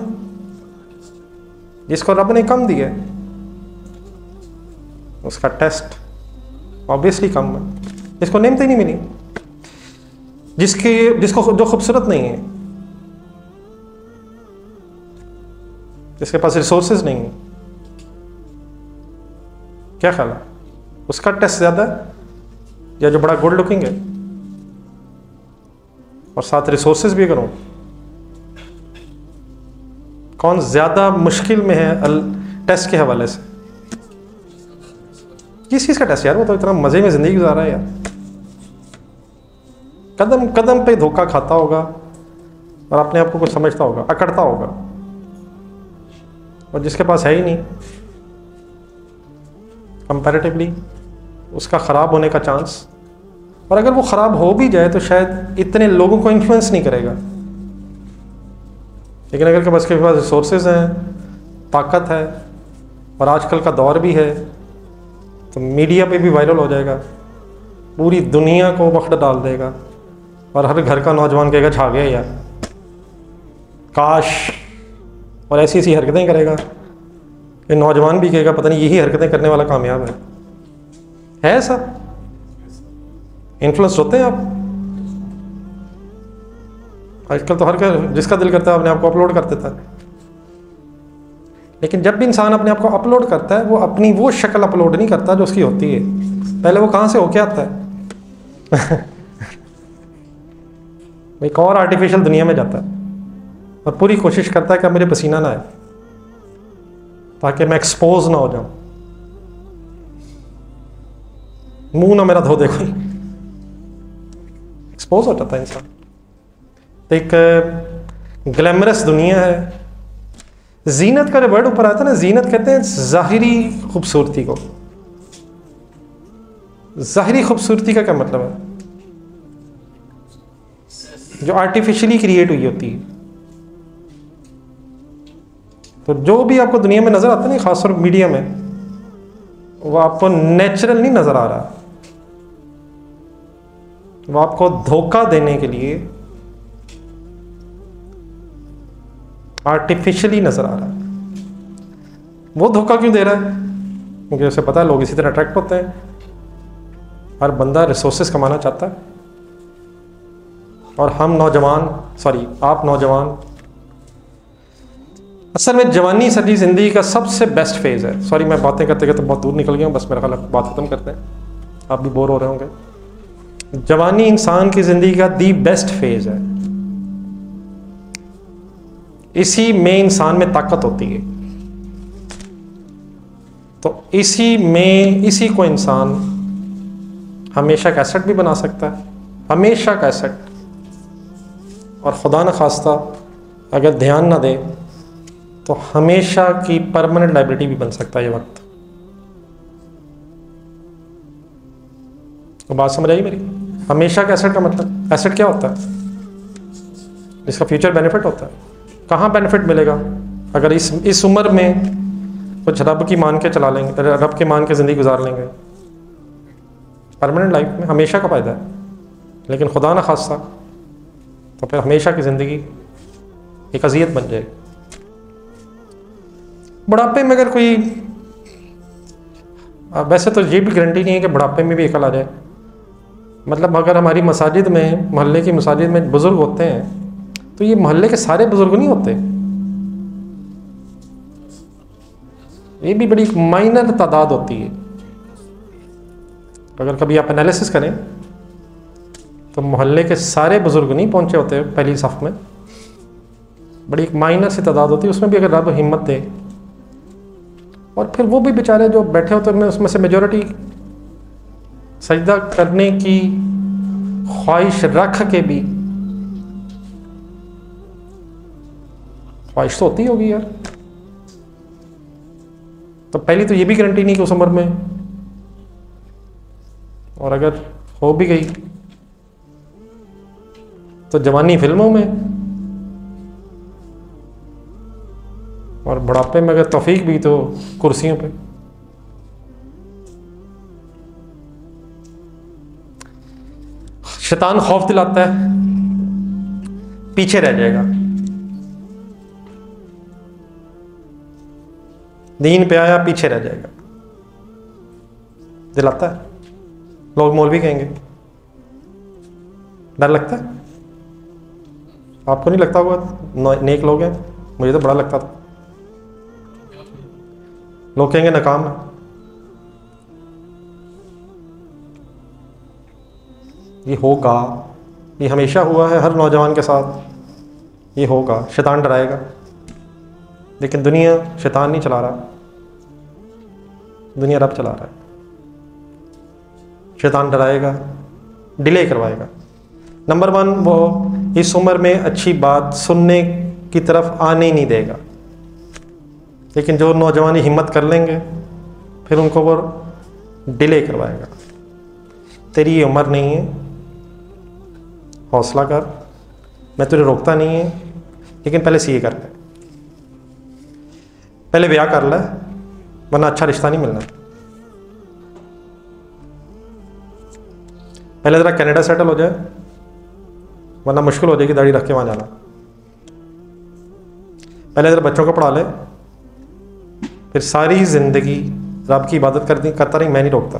जिसको रब ने कम दिया है उसका टेस्ट ऑब्वियसली कम है। जिसको नेमतें नहीं मिली, जिसको जो खूबसूरत नहीं है, जिसके पास रिसोर्सेज नहीं है, क्या ख्याल है उसका टेस्ट ज़्यादा है या जो बड़ा गुड लुकिंग है और साथ रिसोर्सेज भी करूं? कौन ज़्यादा मुश्किल में है टेस्ट के हवाले से? किस चीज़ का टेस्ट यार? वो तो इतना मज़े में ज़िंदगी गुजारा है यार, कदम कदम पे धोखा खाता होगा और अपने आप को कुछ समझता होगा, अकड़ता होगा, और जिसके पास है ही नहीं, कंपैरेटिवली उसका ख़राब होने का चांस, और अगर वो ख़राब हो भी जाए तो शायद इतने लोगों को इन्फ्लुएंस नहीं करेगा। लेकिन अगर बस के पास रिसोर्सेज हैं, ताकत है, और आजकल का दौर भी है, तो मीडिया पे भी वायरल हो जाएगा, पूरी दुनिया को वक्त डाल देगा, और हर घर का नौजवान कहेगा छा गया यार, काश, और ऐसी ऐसी हरकतें करेगा कि नौजवान भी कहेगा पता नहीं यही हरकतें करने वाला कामयाब है ऐसा? इन्फ्लुएंस होते हैं आप आजकल तो हर जिसका दिल करता है अपने आप को अपलोड कर देता है। लेकिन जब भी इंसान अपने आप को अपलोड करता है, वो अपनी वो शक्ल अपलोड नहीं करता जो उसकी होती है। पहले वो कहाँ से होके आता है एक और आर्टिफिशियल दुनिया में जाता है और पूरी कोशिश करता है कि मेरे पसीना ना आए ताकि मैं एक्सपोज ना हो जाऊं, मुंह ना मेरा धो दे कोई, एक्सपोज हो जाता है इंसान। तो एक ग्लैमरस दुनिया है। जीनत का वर्ड ऊपर आता है ना, जीनत कहते हैं ज़ाहिरी खूबसूरती को। ज़ाहिरी खूबसूरती का क्या मतलब है? जो आर्टिफिशियली क्रिएट हुई होती है। तो जो भी आपको दुनिया में नजर आता है ना, खासतौर मीडिया में, वो आपको नेचुरल नहीं नजर आ रहा, वो आपको धोखा देने के लिए आर्टिफिशियली नजर आ रहा है। वो धोखा क्यों दे रहा है? क्योंकि उसे पता है लोग इसी तरह अट्रैक्ट होते हैं। हर बंदा रिसोर्सेस कमाना चाहता है, और हम नौजवान, सॉरी आप नौजवान, असल में जवानी सदी जिंदगी का सबसे बेस्ट फेज है। सॉरी मैं बातें करते करते बहुत दूर निकल गया हूँ, बस मेरा ख्याल बात खत्म करते हैं, आप भी बोर हो रहे होंगे। जवानी इंसान की जिंदगी का दी बेस्ट फेज है। इसी में इंसान में ताकत होती है। तो इसी को इंसान हमेशा का एसेट भी बना सकता है, हमेशा का एसेट, और खुदा न खास्ता अगर ध्यान ना दे तो हमेशा की परमानेंट लाइबिलिटी भी बन सकता है ये वक्त। तो बात समझ आई मेरी? हमेशा का एसेट का मतलब, एसेट क्या होता है? जिसका फ्यूचर बेनिफिट होता है। कहाँ बेनिफिट मिलेगा? अगर इस उम्र में कुछ रब की मान के चला लेंगे, रब के मान के ज़िंदगी गुजार लेंगे, परमानेंट लाइफ में हमेशा का फ़ायदा है। लेकिन खुदा ना खास्ता तो फिर हमेशा की ज़िंदगी एक अज़ियत बन जाएगी। बुढ़ापे में अगर कोई, वैसे तो ये भी गारंटी नहीं है कि बुढ़ापे में भी अकल आ जाए। मतलब अगर हमारी मसाजिद में, मोहल्ले की मसाजिद में बुज़ुर्ग होते हैं तो ये मोहल्ले के सारे बुज़ुर्ग नहीं होते, ये भी बड़ी माइनर तादाद होती है। अगर कभी आप एनालिसिस करें तो मोहल्ले के सारे बुज़ुर्ग नहीं पहुंचे होते पहली सफ़ में, बड़ी एक माइनर सी तादाद होती है। उसमें भी अगर रब हिम्मत दे, और फिर वो भी बेचारे जो बैठे होते हैं उसमें से मेजॉरिटी सजदा करने की ख्वाहिश रख के भी, ख्वाहिश तो होती होगी यार, तो पहली तो ये भी गारंटी नहीं कि उस उम्र में, और अगर हो भी गई तो जवानी फिल्मों में, और बुढ़ापे में अगर तौफीक भी तो कुर्सियों पे। शैतान खौफ दिलाता है, पीछे रह जाएगा, दीन पे आया पीछे रह जाएगा, दिलाता है। लोग मौलवी कहेंगे, डर लगता है? आपको नहीं लगता होगा? नेक लोग हैं, मुझे तो बड़ा लगता था। लोग कहेंगे नाकाम है, ये होगा, ये हमेशा हुआ है हर नौजवान के साथ, ये होगा। शैतान डराएगा, लेकिन दुनिया शैतान नहीं चला रहा, दुनिया रब चला रहा है। शैतान डराएगा, डिले करवाएगा। नंबर 1, वो इस उम्र में अच्छी बात सुनने की तरफ आने ही नहीं देगा। लेकिन जो नौजवान हिम्मत कर लेंगे फिर उनको वो डिले करवाएगा। तेरी ये उम्र नहीं है, हौसला कर, मैं तुझे रोकता नहीं है, लेकिन पहले सीए कर ले, पहले ब्याह कर ले, वरना अच्छा रिश्ता नहीं मिलना। पहले ज़रा कनाडा सेटल हो जाए, वरना मुश्किल हो जाएगी दाढ़ी रख के वहाँ जाना। पहले ज़रा बच्चों को पढ़ा ले, फिर सारी ज़िंदगी रब की इबादत करता रही, मैं नहीं रोकता।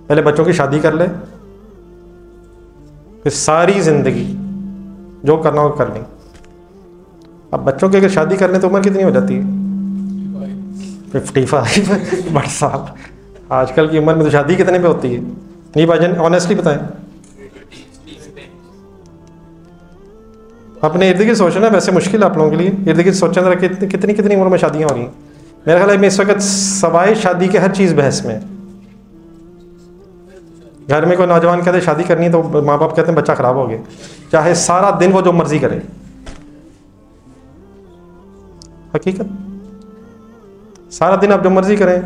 पहले बच्चों की शादी कर ले, फिर सारी ज़िंदगी जो करना हो कर ली। अब बच्चों की अगर शादी करने तो उम्र कितनी हो जाती है? 55 बड़ा साल। आजकल की उम्र में तो शादी कितने पे होती है? नहीं भाईजान, ऑनेस्टली बताएं। अपने इर्द गिर्द सोचना, वैसे मुश्किल है आप लोगों के लिए। इर्द गिर्द सोचना जरा कितनी कितनी उम्र में शादियाँ हो रही हैं। मेरे ख्याल में इस वक्त सवाए शादी के हर चीज़ बहस में। घर में कोई नौजवान कहते शादी करनी है तो माँ बाप कहते हैं बच्चा ख़राब हो गया, चाहे सारा दिन वो जो मर्जी करे। हकीकत, सारा दिन आप जो मर्जी करें,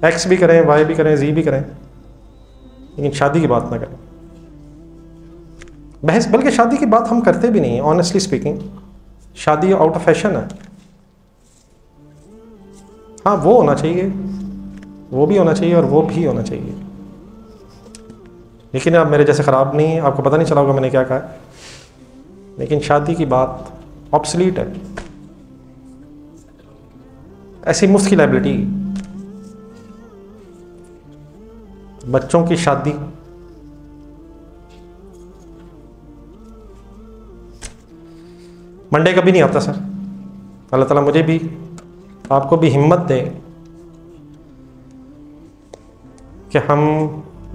एक्स भी करें, वाई भी करें, जी भी करें, लेकिन शादी की बात ना करें। बहस, बल्कि शादी की बात हम करते भी नहीं हैं। ऑनेस्टली स्पीकिंग, शादी आउट ऑफ फैशन है। हाँ, वो होना चाहिए, वो भी होना चाहिए और वो भी होना चाहिए, लेकिन आप मेरे जैसे ख़राब नहीं है। आपको पता नहीं चला होगा मैंने क्या कहा, लेकिन शादी की बात ऑब्सलीट है। ऐसी मुफ्त की लाइबिलिटी, बच्चों की शादी, मंडे कभी नहीं आता सर। अल्लाह ताला मुझे भी आपको भी हिम्मत दे कि हम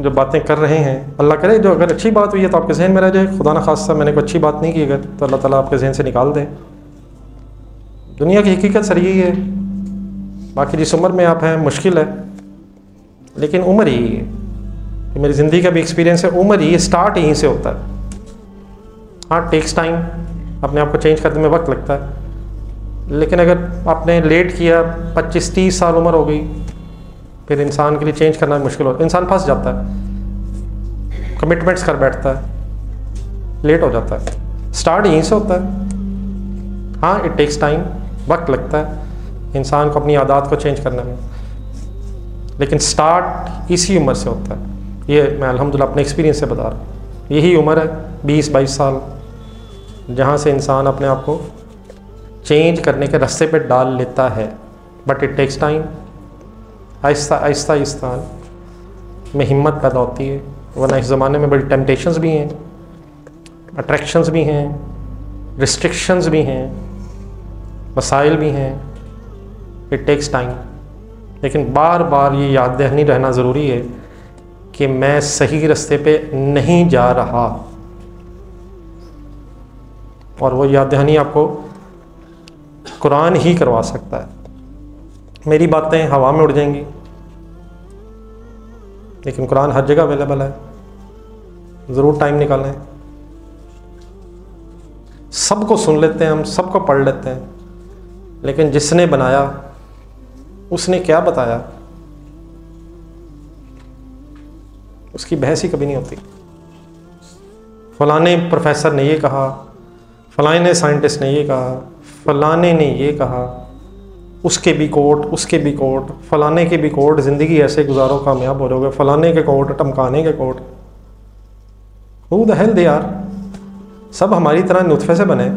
जो बातें कर रहे हैं, अल्लाह करे जो अगर अच्छी बात हुई है तो आपके जहन में रह जाए। खुदा न खास्ता मैंने कोई अच्छी बात नहीं की अगर, तो अल्लाह ताला आपके जहन से निकाल दे। दुनिया की हकीकत सर यही है। बाकी जिस उम्र में आप हैं मुश्किल है, लेकिन उम्र यही है। मेरी ज़िंदगी का भी एक्सपीरियंस है, उम्र ही स्टार्ट यहीं से होता है। हाँ, टेक्स टाइम, अपने आप को चेंज करने में वक्त लगता है, लेकिन अगर आपने लेट किया, 25-30 साल उम्र हो गई, फिर इंसान के लिए चेंज करना मुश्किल होता है, इंसान फंस जाता है। कमिटमेंट्स कर बैठता है, लेट हो जाता है। स्टार्ट यहीं से होता है। हाँ, इट टेक्स टाइम, वक्त लगता है इंसान को अपनी आदत को चेंज करने में, लेकिन स्टार्ट इसी उम्र से होता है। ये मैं अल्हम्दुलिल्लाह अपने एक्सपीरियंस से बता रहा हूँ। यही उम्र है 20-22 साल, जहाँ से इंसान अपने आप को चेंज करने के रास्ते पे डाल लेता है। But it takes time. आहिस्ता आहिस्ता आहिस्ता में हिम्मत पैदा होती है, वरना इस ज़माने में बड़ी टेम्पटेशंस भी हैं, अट्रैक्शंस भी हैं, रिस्ट्रिक्शंस भी हैं, मसाइल भी हैं। इट टेक्स टाइम, लेकिन बार बार ये याद दहानी रहना ज़रूरी है कि मैं सही रास्ते पे नहीं जा रहा, और वो याद दहानी आपको कुरान ही करवा सकता है। मेरी बातें हवा में उड़ जाएंगी, लेकिन कुरान हर जगह अवेलेबल है। ज़रूर टाइम निकालें। सबको सुन लेते हैं हम, सबको पढ़ लेते हैं, लेकिन जिसने बनाया उसने क्या बताया, उसकी बहस ही कभी नहीं होती। फलाने प्रोफेसर ने ये कहा, फलाने साइंटिस्ट ने ये कहा, फलाने ने ये कहा, उसके भी कोट, उसके भी कोट, फलाने के भी कोट, ज़िंदगी ऐसे गुजारो कामयाब हो जाओगे, फलाने के कोट, टमकाने के कोट। Who the hell they are? सब हमारी तरह नुत्फे से बने,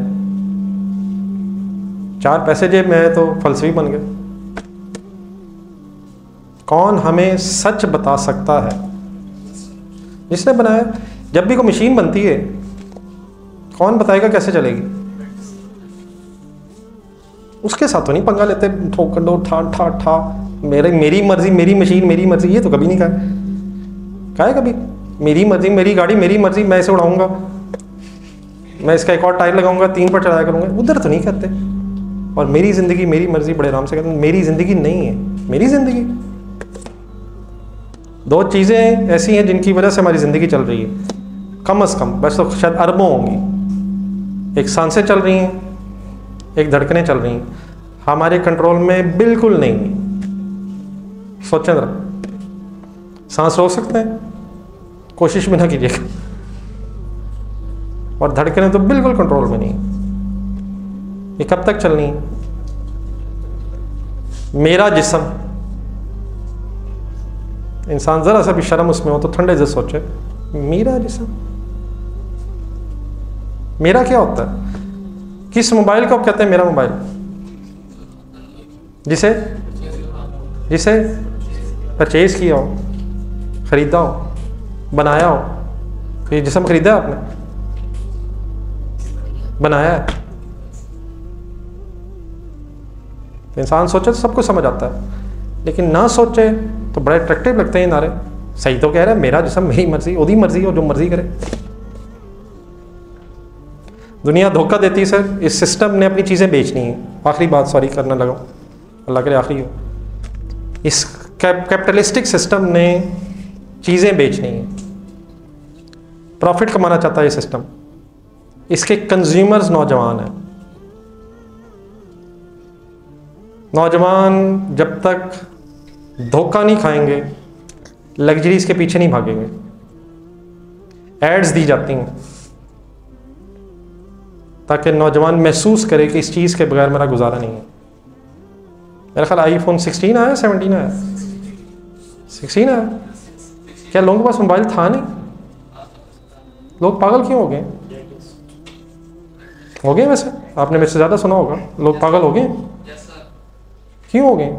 4 पैसे जेब में है तो फलसफी बन गए। कौन हमें सच बता सकता है? जिसने बनाया। जब भी कोई मशीन बनती है, कौन बताएगा कैसे चलेगी? उसके साथ तो नहीं पंगा लेते, ठोकर दो, ठा ठा ठा, मेरी मर्जी, मेरी मशीन, मेरी मर्जी। ये तो कभी नहीं कहा है कभी, मेरी मर्जी, मेरी गाड़ी, मेरी मर्जी, मैं इसे उड़ाऊंगा, मैं इसका एक और टायर लगाऊंगा, 3 पर चलाया करूंगा। उधर तो नहीं कहते। और मेरी ज़िंदगी, मेरी मर्जी बड़े आराम से कहते हैं। मेरी ज़िंदगी नहीं है मेरी ज़िंदगी। 2 चीज़ें ऐसी हैं जिनकी वजह से हमारी ज़िंदगी चल रही है, कम अज़ कम, बस तो शायद अरबों होंगी। एक सांसें चल रही हैं, एक धड़कनें चल रही हैं, हमारे कंट्रोल में बिल्कुल नहीं। सोचें जरा, सांस रोक सकते हैं? कोशिश भी ना कीजिएगा। और धड़कनें तो बिल्कुल कंट्रोल में नहीं। ये कब तक चलनी है? मेरा जिस्म, इंसान जरा सा भी शर्म उसमें हो तो ठंडे से सोचे, मेरा जिस्म, मेरा क्या होता है? किस मोबाइल को आप कहते हैं मेरा मोबाइल? जिसे परचेज किया हो, खरीदा हो, बनाया हो। तो ये जिस्म खरीदा है आपने, बनाया है। तो इंसान सोचे तो सब कुछ समझ आता है, लेकिन ना सोचे तो बड़े अट्रैक्टिव लगते हैं नारे। सही तो कह रहा है, मेरा जिस्म, मेरी मर्जी, ओदी मर्जी, और जो मर्जी करे। दुनिया धोखा देती है सर, इस सिस्टम ने अपनी चीज़ें बेचनी है। आखिरी बात, सॉरी करना लगा, अल्लाह करे आखिरी हो। इस कैपिटलिस्टिक सिस्टम ने चीज़ें बेचनी है, प्रॉफिट कमाना चाहता है ये सिस्टम। इसके कंज्यूमर्स नौजवान हैं। नौजवान जब तक धोखा नहीं खाएंगे, लग्जरीज के पीछे नहीं भागेंगे। एड्स दी जाती हैं ताकि नौजवान महसूस करे कि इस चीज़ के बगैर मेरा गुजारा नहीं है। मेरा ख्याल iPhone 16 आया, 17 आया, 16 आया। क्या लोगों के पास मोबाइल था नहीं? लोग पागल क्यों हो गए? वैसे आपने मेरे से ज़्यादा सुना होगा, लोग पागल हो गए। क्यों हो गए?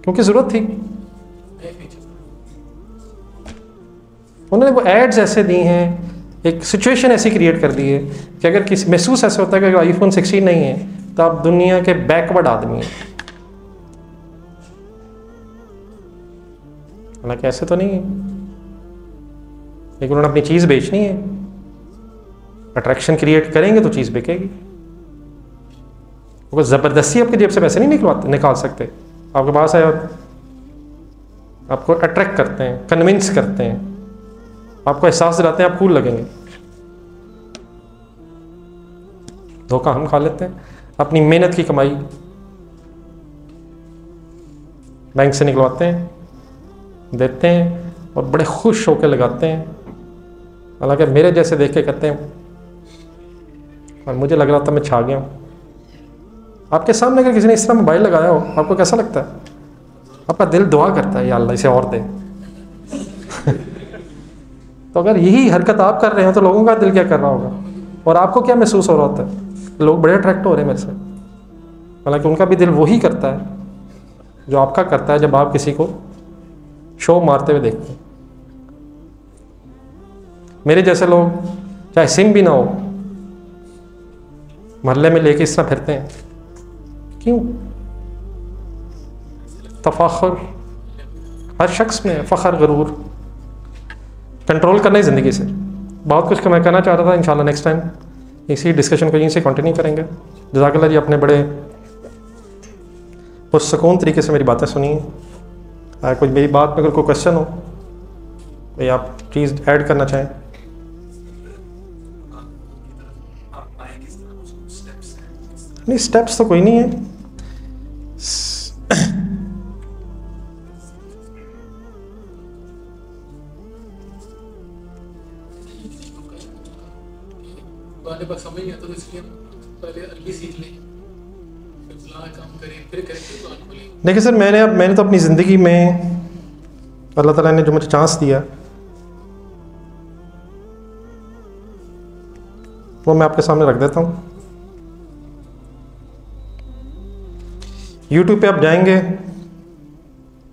क्योंकि ज़रूरत थी। उन्होंने वो एड्स ऐसे दी हैं, एक सिचुएशन ऐसी क्रिएट कर दी है कि अगर किसी महसूस ऐसे होता है कि अगर iPhone 16 नहीं है तो आप दुनिया के बैकवर्ड आदमी हैं। हालांकि ऐसे तो नहीं है, लेकिन उन्होंने अपनी चीज़ बेचनी है। अट्रैक्शन क्रिएट करेंगे तो चीज़ बिकेगी। वो ज़बरदस्ती आपकी जेब से पैसे नहीं निकाल सकते। आपके पास है और आपको अट्रैक्ट करते हैं, कन्विंस करते हैं, आपको एहसास दिलाते हैं, आप कूल लगेंगे। धोखा हम खा लेते हैं। अपनी मेहनत की कमाई बैंक से निकलवाते हैं, देते हैं और बड़े खुश होकर लगाते हैं, हालांकि मेरे जैसे देख के कहते हैं और मुझे लग रहा था मैं छा गया हूँ। आपके सामने अगर किसी ने इस तरह मोबाइल लगाया हो, आपको कैसा लगता है? आपका दिल दुआ करता है या अल्लाह इसे और दे। तो अगर यही हरकत आप कर रहे हैं तो लोगों का दिल क्या कर रहा होगा, और आपको क्या महसूस हो रहा होता है? लोग बड़े अट्रैक्ट हो रहे हैं मेरे से, हालांकि उनका भी दिल वही करता है जो आपका करता है जब आप किसी को शो मारते हुए देखते हैं। मेरे जैसे लोग चाहे सिम भी ना हो, मोहल्ले में लेके इस तरह फिरते हैं, क्यों? तफाखुर हर शख्स में, फ़ख्र गरूर कंट्रोल करना ही ज़िंदगी से। बहुत कुछ मैं कहना चाह रहा था, इंशाल्लाह नेक्स्ट टाइम इसी डिस्कशन को यहीं से कंटिन्यू करेंगे। जज़ाकल्लाह जी, अपने बड़े पुरसकून तरीके से मेरी बातें सुनी। कुछ मेरी बात में अगर कोई क्वेश्चन हो या आप चीज़ ऐड करना चाहें। नहीं, स्टेप्स तो कोई नहीं है। समझ नहीं आता तो इसलिए पहले अरबी सीख लें, फिर काम करें, फिर करें। देखिए सर, मैंने तो अपनी ज़िंदगी में अल्लाह ताला ने जो मुझे चांस दिया वो मैं आपके सामने रख देता हूँ। यूट्यूब पे आप जाएंगे,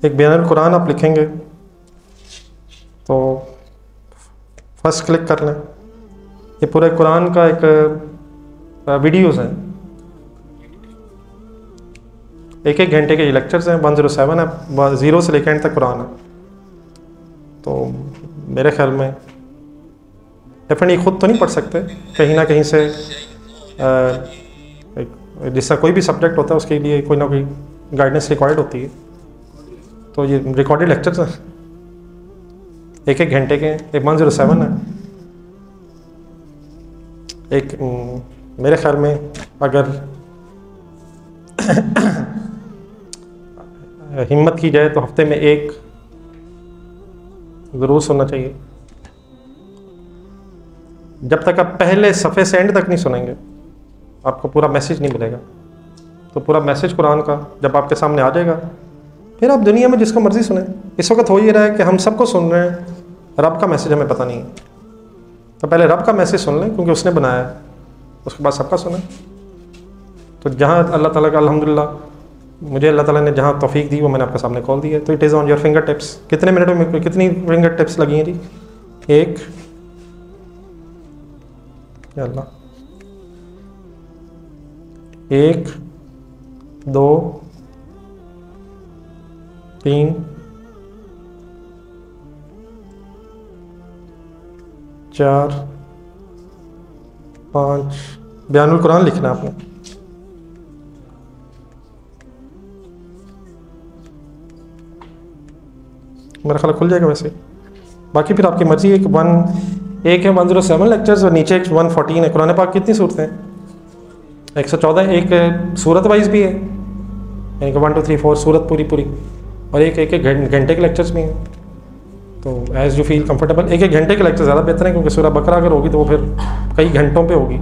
एक बयानुल कुरान आप लिखेंगे तो फर्स्ट क्लिक कर लें। ये पूरे कुरान का एक वीडियोस हैं, एक घंटे के लेक्चर्स हैं। 107 है, 0 से लेकर एंड तक कुरान है। तो मेरे ख्याल में डेफिनेटली खुद तो नहीं पढ़ सकते, कहीं ना कहीं से जिसका कोई भी सब्जेक्ट होता है उसके लिए कोई ना कोई गाइडेंस रिक्वायर्ड होती है। तो ये रिकॉर्डेड लेक्चर्स हैं, एक घंटे के, एक 107 है। एक मेरे ख्याल में अगर हिम्मत की जाए तो हफ्ते में एक ज़रूर सुनना चाहिए। जब तक आप पहले सफ़े से एंड तक नहीं सुनेंगे आपको पूरा मैसेज नहीं मिलेगा। तो पूरा मैसेज कुरान का जब आपके सामने आ जाएगा, फिर आप दुनिया में जिसको मर्ज़ी सुने। इस वक्त हो ये रहा है कि हम सबको सुन रहे हैं, रब का मैसेज हमें पता नहीं है। तो पहले रब का मैसेज सुन लें क्योंकि उसने बनाया है, उसके बाद सबका सुने। तो जहाँ अल्लाह ताला का अल्हम्दुलिल्लाह, मुझे अल्लाह ताला ने जहाँ तौफीक दी वो मैंने आपके सामने खोल दी है। तो it is on your finger tips. कितने मिनटों में कितनी फिंगर टिप्स लगी हैं जी? एक, या अल्लाह, 1 2 3 4 5। बयानुल कुरान लिखना है आपने। मेरा ख्याल खुल जाएगा वैसे। बाकी फिर आपकी मर्जी है कि एक है 107 लेक्चर्स और नीचे 114 है। कुरान पाक कितनी सूरतें हैं? 114। एक सूरत वाइज भी है, यानी कि 1 2 3 4 सूरत पूरी, और एक घंटे के लेक्चर्स भी हैं। तो एज़ यू फील कंफर्टेबल। एक घंटे के लेक्चर ज़्यादा बेहतर है क्योंकि सूरह बकरा अगर होगी तो वो फिर कई घंटों पे होगी,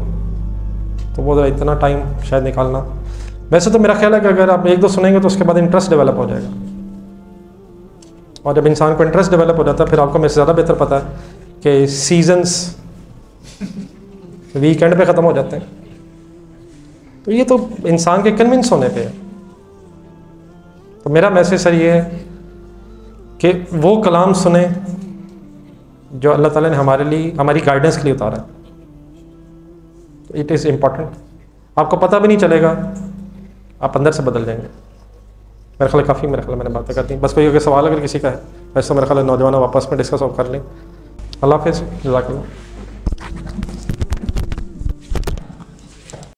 तो वो ज़रा इतना टाइम शायद निकालना। वैसे तो मेरा ख्याल है कि अगर आप 1 2 सुनेंगे तो उसके बाद इंटरेस्ट डेवलप हो जाएगा, और जब इंसान को इंटरेस्ट डेवलप हो जाता है फिर आपको मेरे से ज़्यादा बेहतर पता है कि सीजन्स वीकेंड पे ख़त्म हो जाते हैं। तो ये तो इंसान के कन्विंस होने पे है। तो मेरा मैसेज सर ये है कि वो कलाम सुने जो अल्लाह ताला ने हमारे लिए, हमारी गाइडेंस के लिए उतारा है। तो इट इज़ इम्पॉर्टेंट। आपको पता भी नहीं चलेगा, आप अंदर से बदल जाएंगे। मेरा ख्याल काफ़ी, मेरा ख्याल मैंने बातें कर दी। बस कोई अगर सवाल अगर किसी का है वैसे तो मेरा ख्याल नौजवान वापस में डिस्कस कर लें। अल्लाह हाफ़िज़, जज़ाकल्लाह।